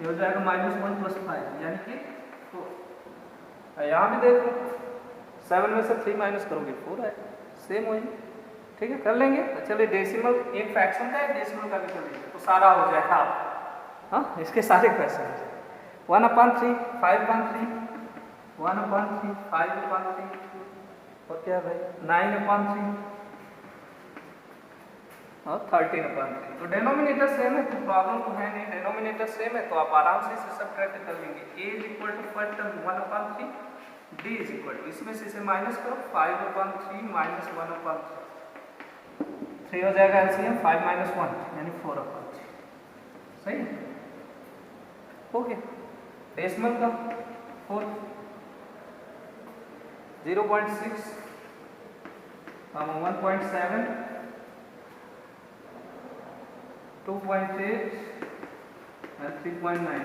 [SPEAKER 1] ये हो जाएगा -1 + 5 यानी कि 4। यहाँ भी देखो 7 में से 3 माइनस करोगे 4 है, सेम वही, ठीक है, कर लेंगे। तो चलिए डेसिमल, एक फ्रैक्शन का है, डेसिमल का भी कर लीजिए तो सारा हो जाएगा आप। हाँ, इसके सारे क्वेश्चन हो जाएंगे। 1/3 5/3 1/3 5/3 और क्या भाई 9/3 और 13/3। तो डेनोमिनेटर सेम है तो प्रॉब्लम तो है नहीं, डेनोमिनेटर सेम है तो आप आराम से इसे सब्ट्रैक्ट कर लेंगे। a = फर्स्ट टर्म 1/3, d = इसमें से इसे माइनस करो 5/3 -1/3, 3 हो जाएगा एलसीएम 5 - 1 यानी 4/3, सही है। ओके, डेसिमल का 4 0.6 1.7 2.8 and 3.9।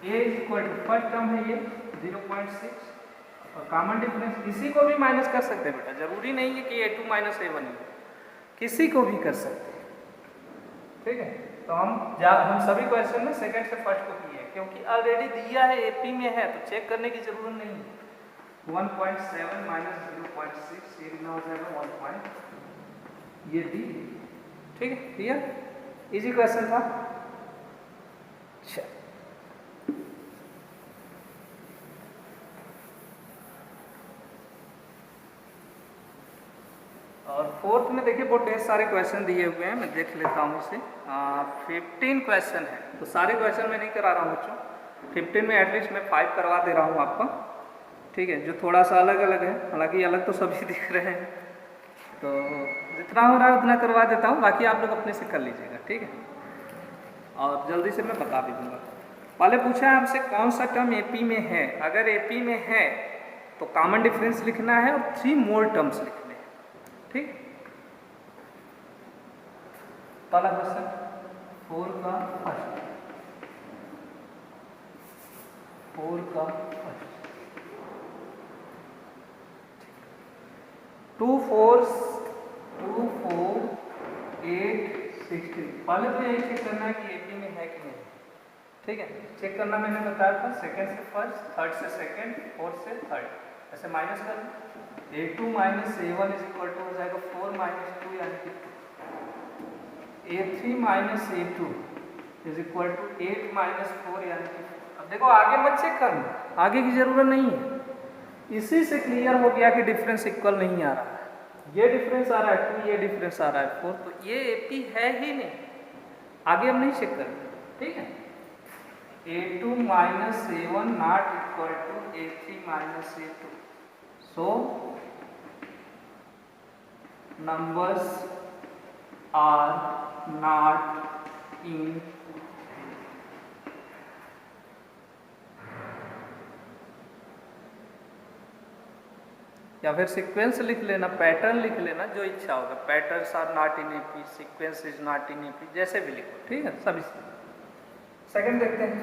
[SPEAKER 1] a = फर्स्ट टर्म है ये 0.6 और कॉमन डिफरेंस किसी को भी माइनस कर सकते हैं बेटा, जरूरी नहीं है कि a2 - a1 ही, किसी को भी कर सकते हैं, ठीक है। तो हम सभी क्वेश्चन में सेकंड से फर्स्ट को किए हैं क्योंकि ऑलरेडी दिया है एपी में है तो चेक करने की जरूरत नहीं है। 1.7 - 0.6 ये कितना हो जाएगा 1. ये डी, ठीक है, क्लियर, इजी क्वेश्चन था। अच्छा, और फोर्थ में देखिए बहुत ढेर सारे क्वेश्चन दिए हुए हैं, मैं देख लेता हूँ इसे। 15 क्वेश्चन है तो सारे क्वेश्चन मैं नहीं करा रहा हूँ बच्चों, 15 में एटलीस्ट मैं 5 करवा दे रहा हूँ आपका, ठीक है, जो थोड़ा सा अलग अलग है, हालांकि अलग तो सभी दिख रहे हैं, तो जितना हो रहा है उतना करवा देता हूँ, बाकी आप लोग अपने से कर लीजिएगा, ठीक है। और जल्दी से मैं बता भी दूँगा। पहले पूछा है हमसे कौन सा टर्म एपी में है, अगर एपी में है तो कॉमन डिफरेंस लिखना है और 3 मोर टर्म्स लिखने हैं, ठीक। पहला क्वेश्चन 4 का फर्स्ट, 4 का फर्स्ट 2 4 8 16। पहले तो यही चेक करना है कि एपी में है कि नहीं, ठीक है। चेक करना मैंने बताया था सेकंड से फर्स्ट, थर्ड से सेकंड, फोर्थ से थर्ड, ऐसे माइनस कर a2 - a1 = हो जाएगा 4 - 2 यानी कि a3 - a2 = 8 - 4 यानी कि। अब देखो आगे मत चेक करना, आगे की जरूरत नहीं है, इसी से क्लियर हो गया कि डिफरेंस इक्वल नहीं आ रहा है, ये डिफरेंस आ रहा है 2, ये डिफरेंस आ रहा है 4, तो ये एपी है ही नहीं, आगे हम नहीं चेक करेंगे, ठीक है। a2 - a1 not equal to a3 - a2, so numbers are not in या फिर सीक्वेंस लिख लेना, पैटर्न लिख लेना, जो इच्छा होगा, patterns are not in AP, sequence is not in AP, जैसे भी लिखो, ठीक है सभी। सेकंड देखते हैं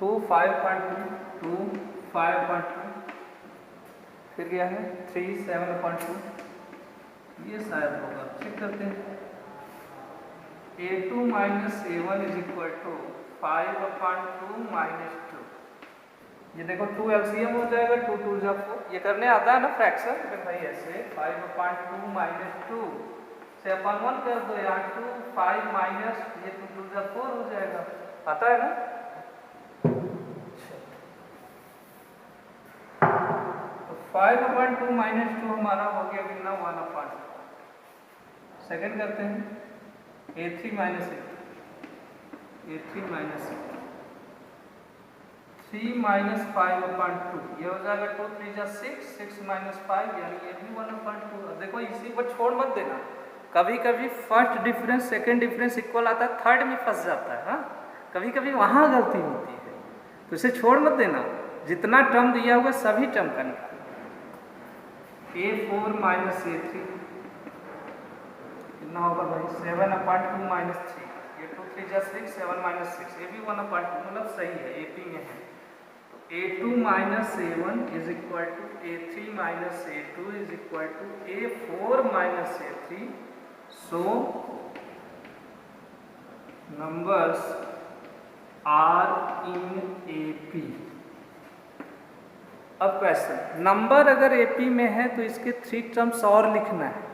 [SPEAKER 1] 2 5.2 2 5.2, फिर क्या है 3 7.2, ये शायद होगा, चेक करते हैं। A2 minus A1 is equal to 5/2 minus 2। ये देखो 2 LCM हो जाएगा, 2 2 जा 4। ये करने आता है ना फ्रैक्शन में भाई, ऐसे 5/2 माइनस 2 से अपन 1 कर दो, यहाँ 2 5 माइनस ये 2 2 जा 4 हो जाएगा। आता है ना? तो 5/2 माइनस 2 हमारा हो गया कितना, 1/2। सेकंड करते हैं A3 minus A3 minus 3 minus 5/2, ये हो जाएगा 2 3 जा 6, 6 माइनस 5 यानी ये भी 1/2। अब देखो इसी पर छोड़ मत देना, कभी कभी first difference second difference equal आता है, थर्ड में फंस जाता है। हाँ, कभी कभी वहाँ गलती होती है, तो इसे छोड़ मत देना। जितना टर्म दिया होगा सभी टर्म का निकाल। A4 माइनस A3 कितना होगा भाई, 7/2 माइनस 3, ये 2 3 जा 6, 7 माइनस 6, ये भी 1/2, मतलब सही है, AP में है। A2 minus A1 is equal to A3 minus A2 is equal to A4 minus A3। So numbers are in AP। अब क्वेश्चन, नंबर अगर AP में है तो इसके 3 टर्म्स और लिखना है।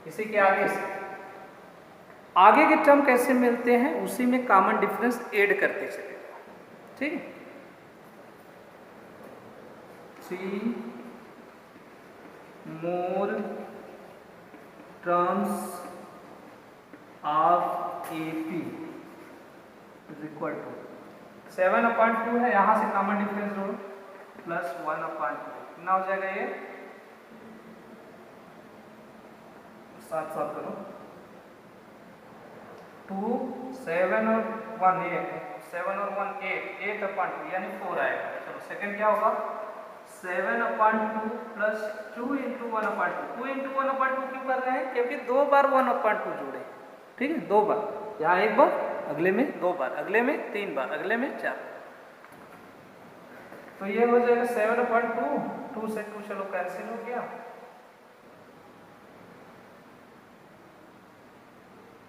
[SPEAKER 1] इसी के आगे से आगे के टर्म कैसे मिलते हैं, उसी में कॉमन डिफरेंस ऐड करते चले, ठीक है। 3 more terms of AP is equal to 7/2 है, यहाँ से कॉमन डिफरेंस जोड़ो, प्लस 1/2 कितना हो जाएगा, ये साथ साथ करो, 2 7 और 1 8, 7 और 1 8, 8/2 यानी 4 आएगा। चलो सेकंड क्या होगा, 7/2 प्लस 2 इंटू 1/2। 2 इंटू 1/2 क्यों कर रहे हैं, क्योंकि 2 बार 1/2 जोड़े, ठीक है, 2 बार, यहाँ 1 बार, अगले में 2 बार, अगले में 3 बार, अगले में 4। तो ये हो जाएगा 7/2, 2 से 2 चलो कैंसिल हो गया,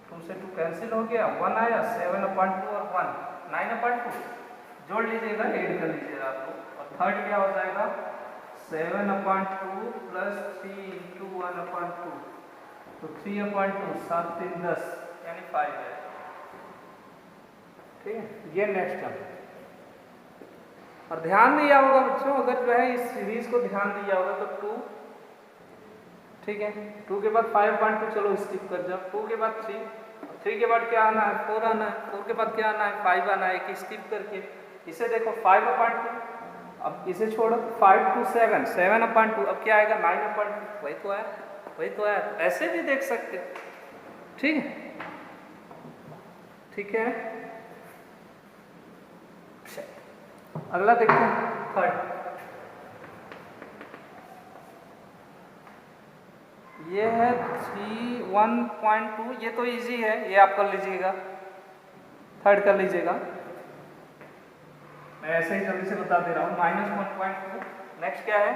[SPEAKER 1] 2 से 2 कैंसिल हो गया, 1 आया, 7/2 और 1 9/2 जोड़ लीजिएगा, ऐड कर लीजिएगा आप लोग। और थर्ड क्या हो जाएगा, 7/2 प्लस 3 इंटू 1/2, तो 3/2, 7 3 10 यानी 5 है, ठीक है। ये नेक्स्ट टर्म। और ध्यान दिया होगा बच्चों, अगर जो है इस सीरीज को ध्यान दिया होगा तो 2, ठीक है, 2 के बाद 5/2 चलो स्किप कर जाओ, 2 के बाद 3, 3 के बाद क्या आना है, 4 आना है, 4 के बाद क्या आना है, 5 आना है, एक स्किप करके। इसे देखो 5/2, अब इसे छोड़ो, 5 to 7, 7/2, अब क्या आएगा, 9/2, वही तो आया, वही तो आया। तो ऐसे भी देख सकते, ठीक है, ठीक है। अगला देखते हैं, थर्ड। ये है 3 1.2, ये तो इजी है, ये आप कर लीजिएगा, थर्ड कर लीजिएगा, मैं ऐसे ही जल्दी से बता दे रहा हूँ। -1.2, नेक्स्ट क्या है,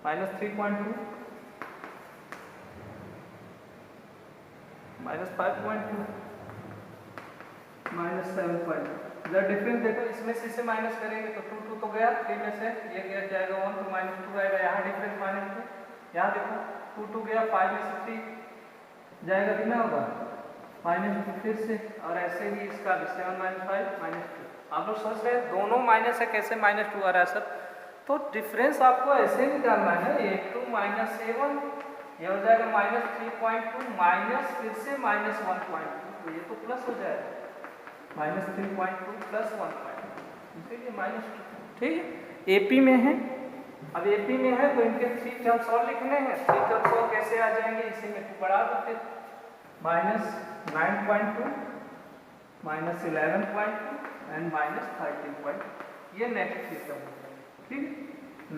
[SPEAKER 1] -3.2, -5.2, -7.2। जब डिफरेंस देखो, इसमें से इसे माइनस करेंगे तो 2 2 तो गया, 3 में से ये गया जाएगा 1, तो -2 आएगा, यहाँ डिफरेंस -2, यहाँ देखो 2 2 गया, 5 में से 3 जाएगा, कितना होगा, -2 फिर से, और ऐसे ही इसका भी 7 - 5 -2। आप लोग सोच रहे हैं दोनों माइनस है, कैसे -2 आ रहा है सर, तो डिफरेंस आपको ऐसे निकालना है, A2 माइनस A1, ये हो जाएगा -3.2 माइनस फिर से -1.2, तो ये तो प्लस हो जाएगा, -3.2 प्लस 1.2, इसीलिए -2, ठीक है। AP में है, अब AP में है तो इनके 3 टर्म्स और लिखने हैं, 3 टर्म्स और कैसे आ जाएंगे, इसी में 2 बढ़ा दो फिर, -9.2, -11.2 एंड -13.2, ये नेक्स्ट सिस्टम हो जाएगा, ठीक है।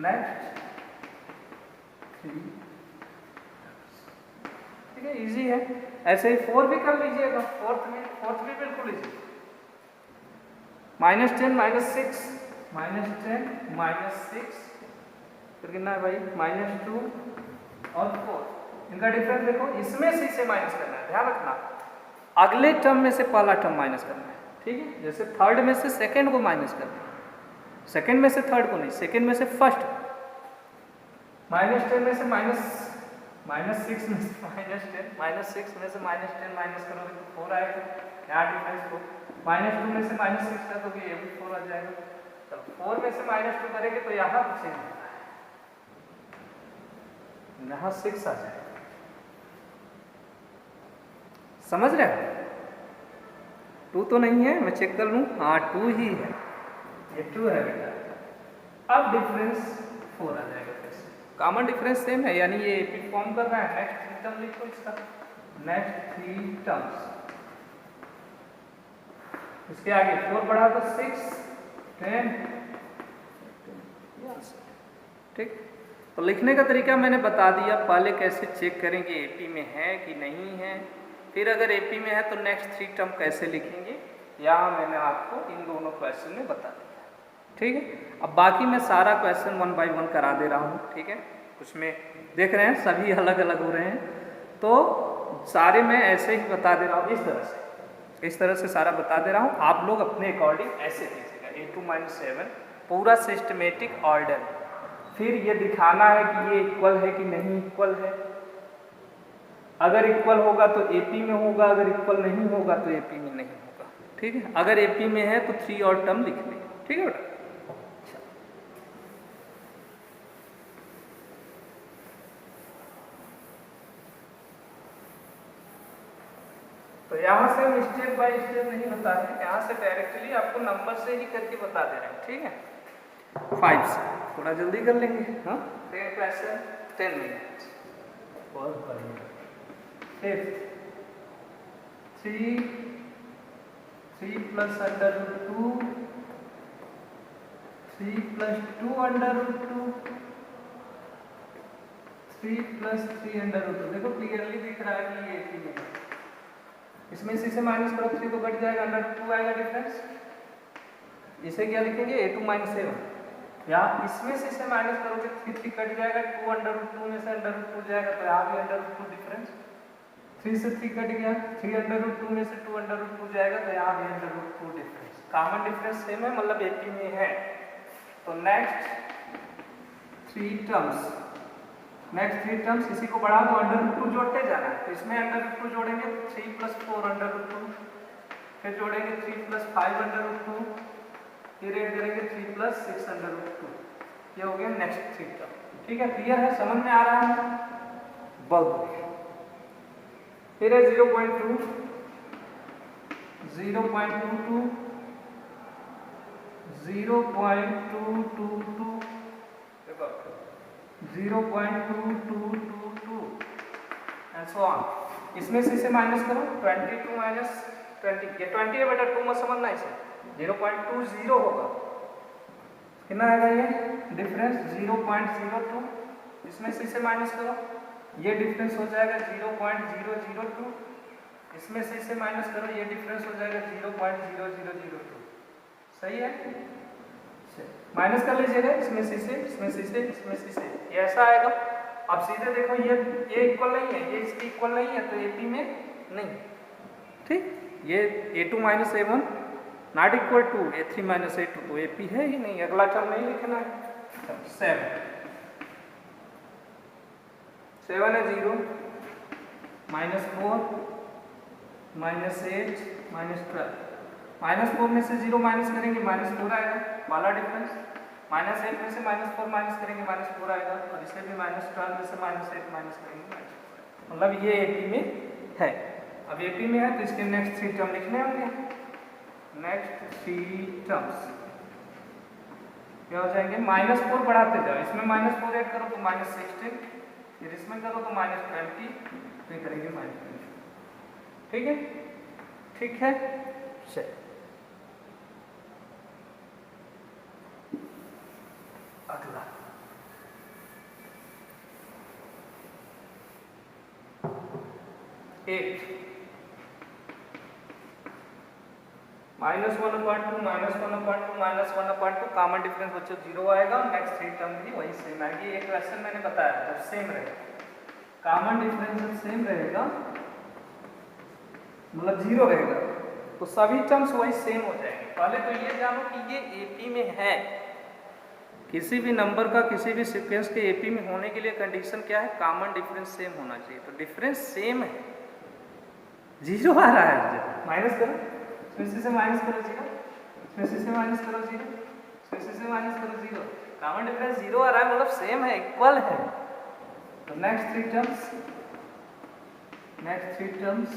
[SPEAKER 1] नेक्स्ट 3, ठीक है, इजी है। ऐसे ही 4 भी कर लीजिएगा, फोर्थ भी बिल्कुल इजी, -10 -6, -10 -6, फिर कितना है भाई, -2 और 4, इनका डिफरेंस देखो, इसमें से इसे माइनस करना है, ध्यान रखना, अगले टर्म में से पहला टर्म माइनस करना है, ठीक है। जैसे थर्ड में से सेकंड को माइनस करना है, सेकंड में से थर्ड को नहीं, सेकंड में से फर्स्ट, -10 में से -6 में से -10, -6 में से -10 माइनस करोगे तो 4 आएगा, यहाँ डिफरेंस को -2 में से -6 कर दोगे, ये भी 4 आ जाएगा। तो 4 में से -2 करेंगे तो यहाँ कुछ नहीं, यहाँ 6 आ जाएगा, समझ रहे हो? 2 तो नहीं है, मैं चेक कर लूँ, हाँ 2 ही है, ये 2 है बेटा। अब डिफरेंस 4 आ जाएगा, फिर से कॉमन डिफरेंस सेम है, यानी ये एपी फॉर्म कर रहा है। नेक्स्ट 3 टर्म लिखो इसका, नेक्स्ट 3 टर्म्स, इसके आगे 4 बढ़ा तो 6, 10, ठीक। तो लिखने का तरीका मैंने बता दिया, पहले कैसे चेक करेंगे एपी में है कि नहीं है, फिर अगर एपी में है तो नेक्स्ट 3 टर्म कैसे लिखेंगे, यहाँ मैंने आपको इन दोनों क्वेश्चन में बता दिया, ठीक है। अब बाकी मैं सारा क्वेश्चन 1 बाय 1 करा दे रहा हूँ, ठीक है। कुछ में देख रहे हैं सभी अलग अलग हो रहे हैं, तो सारे मैं ऐसे ही बता दे रहा हूँ, इस तरह से सारा बता दे रहा हूँ। आप लोग अपने अकॉर्डिंग ऐसे कीजिएगा, A2 - 7 पूरा सिस्टमेटिक ऑर्डर, फिर ये दिखाना है कि ये इक्वल है कि नहीं इक्वल है। अगर इक्वल होगा तो एपी में होगा, अगर इक्वल नहीं होगा तो एपी में नहीं होगा, ठीक है। अगर एपी में है तो 3 और टर्म लिख लें, ठीक है बेटा। तो यहाँ से हम स्टेप बाय स्टेप नहीं बता रहे, यहाँ से डायरेक्टली आपको नंबर से ही करके बता दे रहे हैं, ठीक है। 5 से थोड़ा जल्दी कर लेंगे, हाँ। सेकंड क्वेश्चन 10 मिनट, बहुत बढ़िया। फिफ्थ 3 + √2, 3 + 2 √2, 3 + 3 √2, देखो क्लियरली दिख रहा है कि ये एपी में है। इसमें से इसे माइनस करो, 3 तो कट जाएगा, √2 आएगा डिफरेंस। इसे क्या लिखेंगे, A2 - 7, या इसमें से इसे माइनस करोगे 3 कट जाएगा, 2 √2 में से √2 जाएगा, तो यहाँ भी √2 डिफरेंस। 3 से 3 कट गया, 3 √2 में से 2 √2 जाएगा, तो यहाँ भी √2 डिफरेंस। कॉमन डिफरेंस सेम है, मतलब एपी में है। तो नेक्स्ट 3 टर्म्स, इसी को बढ़ा दो, √2 जोड़ते जाना है, तो इसमें √2 जोड़ेंगे 3 + 4 √2, फिर जोड़ेंगे 3 + 5 √2, फिर ऐड करेंगे 3 + 6 √2। ये हो गया नेक्स्ट 3 टर्म, ठीक है। क्लियर है, समझ में आ रहा है, बहुत बढ़िया। फिर है 0.2, 0.22, 0.222, 0.2222 एंड सो ऑन। इसमें से इसे माइनस करो, 22 - 20, ये 20 है बेटा, 2 मत समझना इसे, 0.20 होगा, कितना आएगा ये डिफरेंस, 0.02। इसमें से इसे माइनस करो, ये डिफरेंस हो जाएगा 0.002, इसमें से इसे माइनस करो, ये डिफरेंस हो जाएगा 0.0002, सही है। माइनस कर लीजिएगा, इसमें से इसे, इसमें से इसे, इसमें से इसे, ये ऐसा आएगा। अब सीधे देखो, ये इक्वल नहीं है, ये इसके इक्वल नहीं है, तो एपी में नहीं, ठीक। ये A2 - 7 not equal to A3 - A2, तो एपी है ही नहीं, अगला टर्म नहीं लिखना है। 7 है 0, -4, -8, -12, -4 में से 0 माइनस करेंगे, -4 आएगा, वाला डिफरेंस। -8 में से -4 माइनस करेंगे, -4 आएगा, और इसे भी -12 में से -8 माइनस करेंगे, मतलब ये एपी में है। अब एपी में है तो इसके नेक्स्ट 3 टर्म लिखने होंगे। नेक्स्ट 3 टर्म्स क्या हो जाएंगे, -4 बढ़ाते जाओ, इसमें -4 ऐड करो तो -16, फिर इसमें करो तो -20, फिर करेंगे -20, ठीक है, ठीक है। चलिए अगला, -1/2, -1/2, कॉमन डिफरेंस बच्चों 0 आएगा, और नेक्स्ट 3 टर्म भी वही सेम आएगी। एक क्वेश्चन मैंने बताया था, सेम रहेगा, कॉमन डिफरेंस सेम रहेगा, मतलब 0 रहेगा, तो सभी टर्म्स वही सेम हो जाएंगे। पहले तो ये जानो कि ये एपी में है। किसी भी नंबर का किसी भी सीक्वेंस के एपी में होने के लिए कंडीशन क्या है? कॉमन डिफरेंस सेम होना चाहिए। तो डिफरेंस सेम है, 0 आ रहा है, माइनस करो, इसमें से माइनस करो 0, इसमें से माइनस करो 0, इसमें से माइनस करो 0। कॉमन डिफरेंस 0 आ रहा है, मतलब सेम है, इक्वल है। तो नेक्स्ट थ्री टर्म्स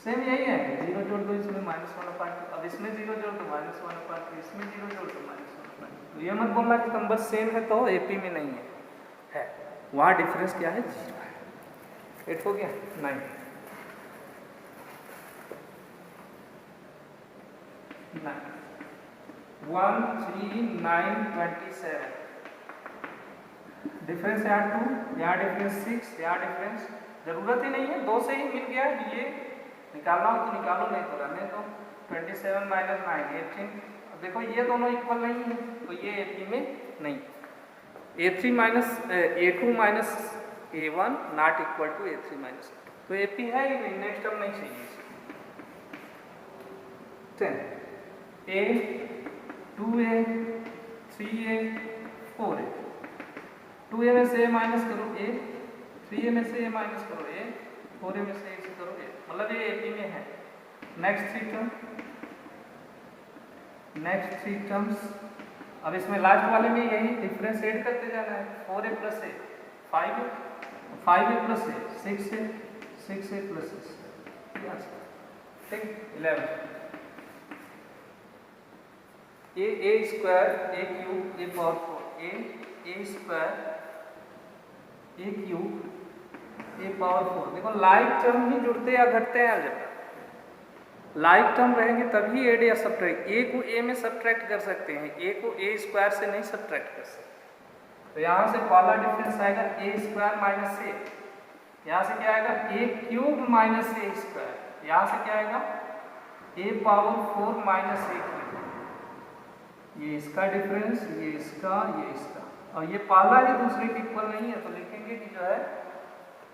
[SPEAKER 1] सेम यही है। 0 जोड़ दो, इसमें -1/2, अब इसमें 0 जोड़ दो -1/2, इसमें 0 जोड़ दो -1/2। तो ये मत बोलना कि नंबर सेम है तो एपी में नहीं है वहाँ डिफरेंस क्या है? 0 है। 8 हो गया, 9 1 3 9 27। डिफरेंस यहाँ 2, यहाँ डिफरेंस 6, यहाँ डिफरेंस जरूरत ही नहीं है, 2 से ही मिल गया। ये निकालना हो तो निकालो, नहीं तो रहने दो। 27 - 9 18। अब देखो ये दोनों इक्वल नहीं है, तो ये एपी में नहीं। A3 - A2 - A1 not equal to A3 - A2, तो एपी है ही नहीं, नेक्स्ट टर्म नहीं चाहिए इसे। 10 A 2A 3A 4A, 2A में से A माइनस करो A, 3A में से A माइनस करो A, 4A में से A से करो A, मतलब ये एपी में है। नेक्स्ट थ्री टर्म्स, अब इसमें लास्ट वाले में यही डिफरेंस ऐड करते जाना है। 4A + A 5A, 5A + A 6A, 6A + A, ठीक, 11। A square A cube A power 4, A square A cube A power 4। देखो लाइक टर्म ही जुड़ते या घटते हैं अलजेब्रा। लाइक टर्म रहेंगे तभी ऐड या सब्ट्रैक्ट। A को A में सब्ट्रैक्ट कर सकते हैं, A को A स्क्वायर से नहीं सब्ट्रैक्ट कर सकते। तो यहाँ से पहला डिफरेंस आएगा A स्क्वायर - A, यहाँ से क्या आएगा? A क्यूब - A स्क्वायर, यहाँ से क्या आएगा? A power 4 - A cube. ये इसका डिफरेंस, ये इसका, ये इसका, और ये पहला ही दूसरे के इक्वल नहीं है, तो लिखेंगे कि जो है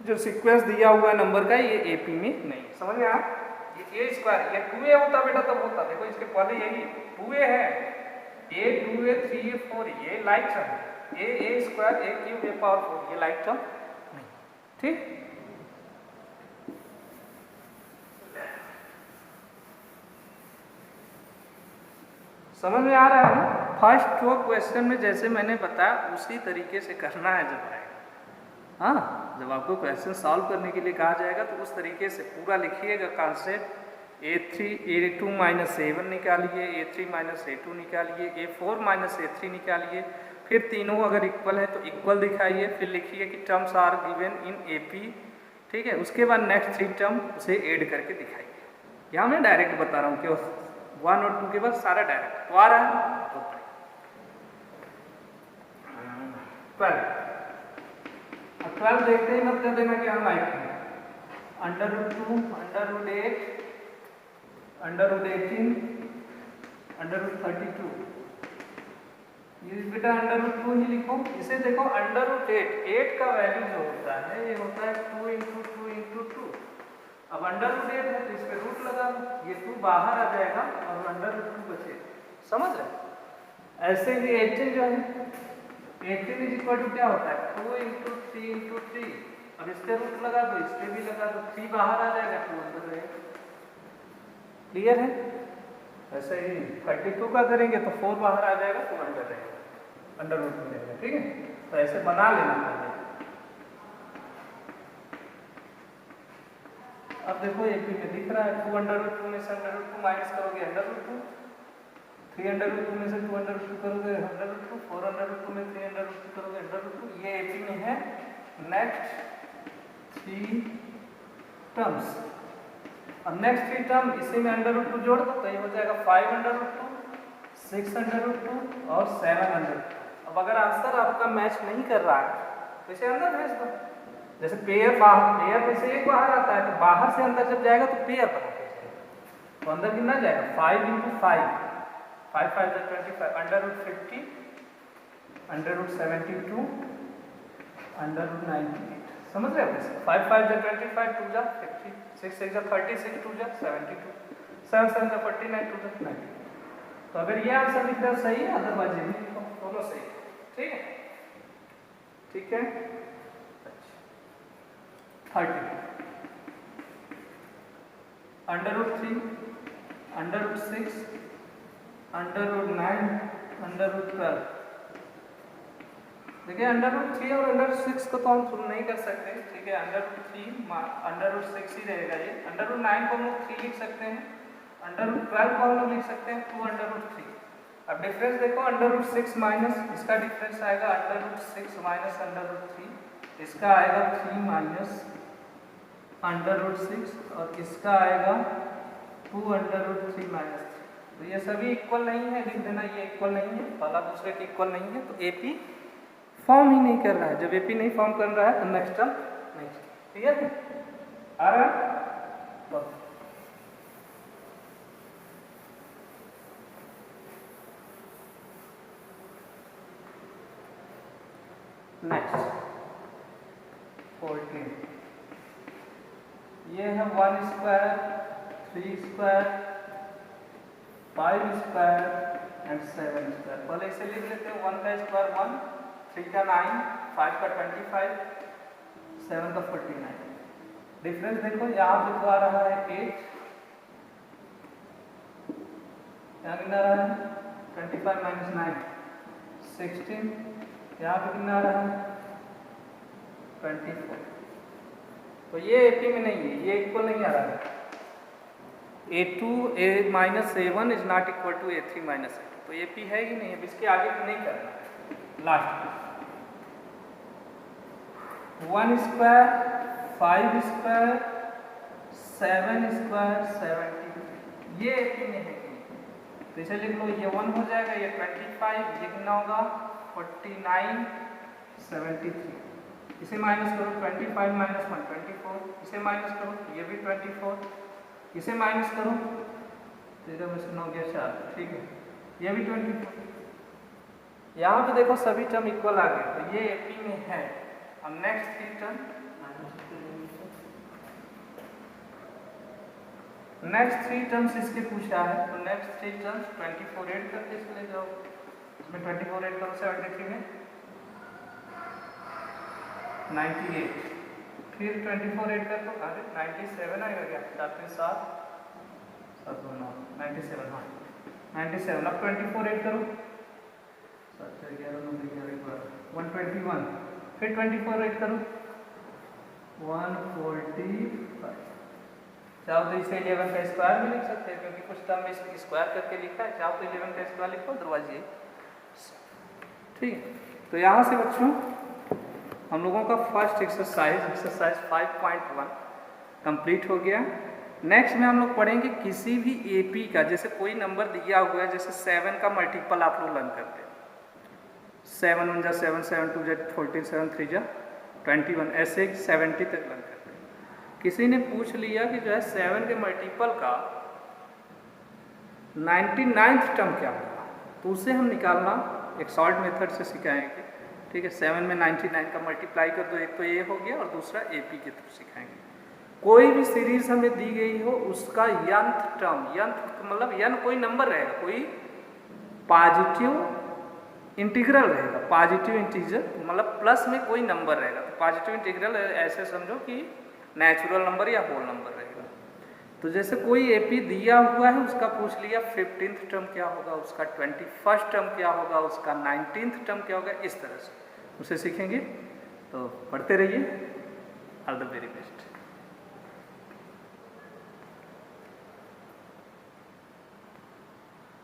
[SPEAKER 1] जो सीक्वेंस दिया हुआ है नंबर का ये एपी में नहीं। समझ में आया? ये A स्क्वायर, ये 2A होता बेटा तब होता। देखो इसके पहले यही 2A है, A 2A 3A 4, ये लाइक टर्म है। A square A cube A power 4, ये लाइक टर्म नहीं, ठीक। समझ में आ रहा है ना? फर्स्ट जो क्वेश्चन में जैसे मैंने बताया उसी तरीके से करना है जब आएगा। हाँ, जब आपको क्वेश्चन सॉल्व करने के लिए कहा जाएगा तो उस तरीके से पूरा लिखिएगा कॉन्सेप्ट। A2 - A1 निकालिए, A3 - A2 निकालिए, A4 - A3 निकालिए, फिर तीनों अगर इक्वल है तो इक्वल दिखाइए, फिर लिखिए कि terms are given in AP, ठीक है। उसके बाद नेक्स्ट 3 टर्म उसे ऐड करके दिखाइए। यहाँ मैं डायरेक्ट बता रहा हूँ कि 1 और 2 के बाद सारा डायरेक्ट तो आ रहा है। तो 12 देखते ही मत कर देना कि हम लाइक है। √2 √8 √18 √32, ये बेटा √2 ही लिखो। इसे देखो √8 का वैल्यू जो होता है ये होता है 2 × 2 × 2। अब √8 है तो इस पे रूट लगा लो, ये 2 बाहर आ जाएगा और √2 बचेगा। समझ रहे? ऐसे ही 18 जो है, 18 = क्या होता है? 2 × 3 × 3। अब इस पे रूट लगा दो, इस पे भी लगा दो, 3 बाहर आ जाएगा, 2 अंदर रहेगा। क्लियर है? ऐसे ही 32 का करेंगे तो 4 बाहर आ जाएगा, 2 अंदर रहेगा, √2 रहेगा, ठीक है। तो ऐसे बना लेना पहले। अब देखो एपी में दिख रहा है 2 √2 में से √2 माइनस करोगे √2, 3 √2 में से 2 √2 करोगे √2, 4 √2 में 3 √2 करोगे √2, ये एपी में है। नेक्स्ट 3 टर्म्स, अब नेक्स्ट 3 टर्म इसी में √2 जोड़ दो तो ये हो जाएगा 5 √2, 6 √2 और 7 √2। अब अगर आंसर आपका मैच नहीं कर रहा है तो इसे अंदर भेज दो। जैसे पेयर में से एक बाहर आता है तो बाहर से अंदर जब जाएगा तो पेयर बना के जाएगा, तो अंदर कितना जाएगा? 5 × 5, 5 5 25, √50, √72, √98। समझ रहे हो? 5 5 जा 25, 2 जा 50, 6 6 जा 30, 6 2 जा 72, 7 7 जा 49, 2 जा 90। तो अगर ये आंसर लिखना सही है, अदरवाइज ये लिखो, दोनों सही है। ठीक है, ठीक है। अच्छा 30 √3 √6 √9 √12। देखिए √3 और √6 को तो हम शुरू नहीं कर सकते, ठीक है। √3 √6 ही रहेगा ये। √9 को हम लोग 3 लिख सकते हैं, √12 को हम लोग लिख सकते हैं 2 √3। अब डिफरेंस देखो, √6 माइनस इसका डिफरेंस आएगा √6 माइनस √3, इसका आएगा 3 माइनस √6 और इसका आएगा 2 √3 माइनस 3। तो ये सभी इक्वल नहीं है, लिख देना ये इक्वल नहीं है, पहला दूसरे के इक्वल नहीं है, तो एपी फॉर्म ही नहीं कर रहा है। जब एपी नहीं फॉर्म कर रहा है तो नेक्स्ट टर्म नहीं। ठीक है, आ रहा है? नेक्स्ट 14, ये है 1 square 3 square 5 square and 7 square. पहले इसे लिख लेते हैं, 1 का स्क्वायर 1, 3 का 9, 5 का 25, 7 का 49। डिफरेंस देखो, यहाँ पे तो आ रहा है 8, यहाँ कितना आ रहा है 25 माइनस 9 16, यहाँ पे कितना आ रहा है 24। तो ये एपी में नहीं है, ये इक्वल नहीं आ रहा है। a2 a minus a1 is not equal to a3 minus a2, तो एपी है ही नहीं, अब इसके आगे तो नहीं करना है। लास्ट 1 स्क्वायर 5 स्क्वायर 7 स्क्वायर 73, ये एपी में है। तो इसे लिख लो, ये 1 हो जाएगा, ये 25, ये कितना होगा 49 73। इसे माइनस करो, 25 माइनस 1 24, इसे माइनस करो, ये भी 24, इसे माइनस करो, 13 में से 9 गया 4, ठीक है, ये भी 24। यहाँ पे देखो सभी टर्म इक्वल आ गए, तो ये एपी में है। अब नेक्स्ट 3 टर्म, नेक्स्ट 3 टर्म्स इसके पूछा है, तो नेक्स्ट 3 टर्म्स 24 ऐड करके चले जाओ, इसमें 24 ऐड करो 73 में 98, फिर 24 ऐड कर दो, अरे 97 आएगा क्या, 4 3 7 7 2 9 97, हाँ 97। अब 24 ऐड करो, 7 4 11 9 11 121, फिर 24 ऐड करो 145। चाहो तो इसे 11 का स्क्वायर भी लिख सकते हैं, क्योंकि कुछ टर्म में स्क्वायर करके लिखा है। चाहो तो 11 का स्क्वायर लिखो, अदरवाइज ये ठीक है। तो यहाँ से बच्चों हम लोगों का फर्स्ट एक्सरसाइज 5.1 कंप्लीट हो गया। नेक्स्ट में हम लोग पढ़ेंगे किसी भी एपी का, जैसे कोई नंबर दिया हुआ है, जैसे 7 का मल्टीपल आप लोग लर्न करते हैं, 7 1 जा 7 7 2 जा 14 7 3 जा 21, ऐसे 70 तक लर्न करते हैं। किसी ने पूछ लिया कि जो है 7 के मल्टीपल का 99th टर्म क्या होगा, तो उसे हम निकालना एक सॉल्ट मेथड से सिखाएंगे। ठीक है, 7 में 99 का मल्टीप्लाई कर दो, एक तो ये हो गया और दूसरा एपी के थ्रू सिखाएंगे। कोई भी सीरीज हमें दी गई हो, उसका यंथ टर्म, यंथ मतलब यन कोई नंबर रहेगा, कोई पॉजिटिव इंटीग्रल रहेगा, पॉजिटिव इंटीजर मतलब प्लस में कोई नंबर रहेगा। तो पॉजिटिव इंटीग्रल ऐसे समझो कि नेचुरल नंबर या होल नंबर रहेगा। तो जैसे कोई एपी दिया हुआ है, उसका पूछ लिया 15th टर्म क्या होगा, उसका 21st टर्म क्या होगा, उसका 19th टर्म क्या होगा, इस तरह से उसे सीखेंगे। तो पढ़ते रहिए। All the very best.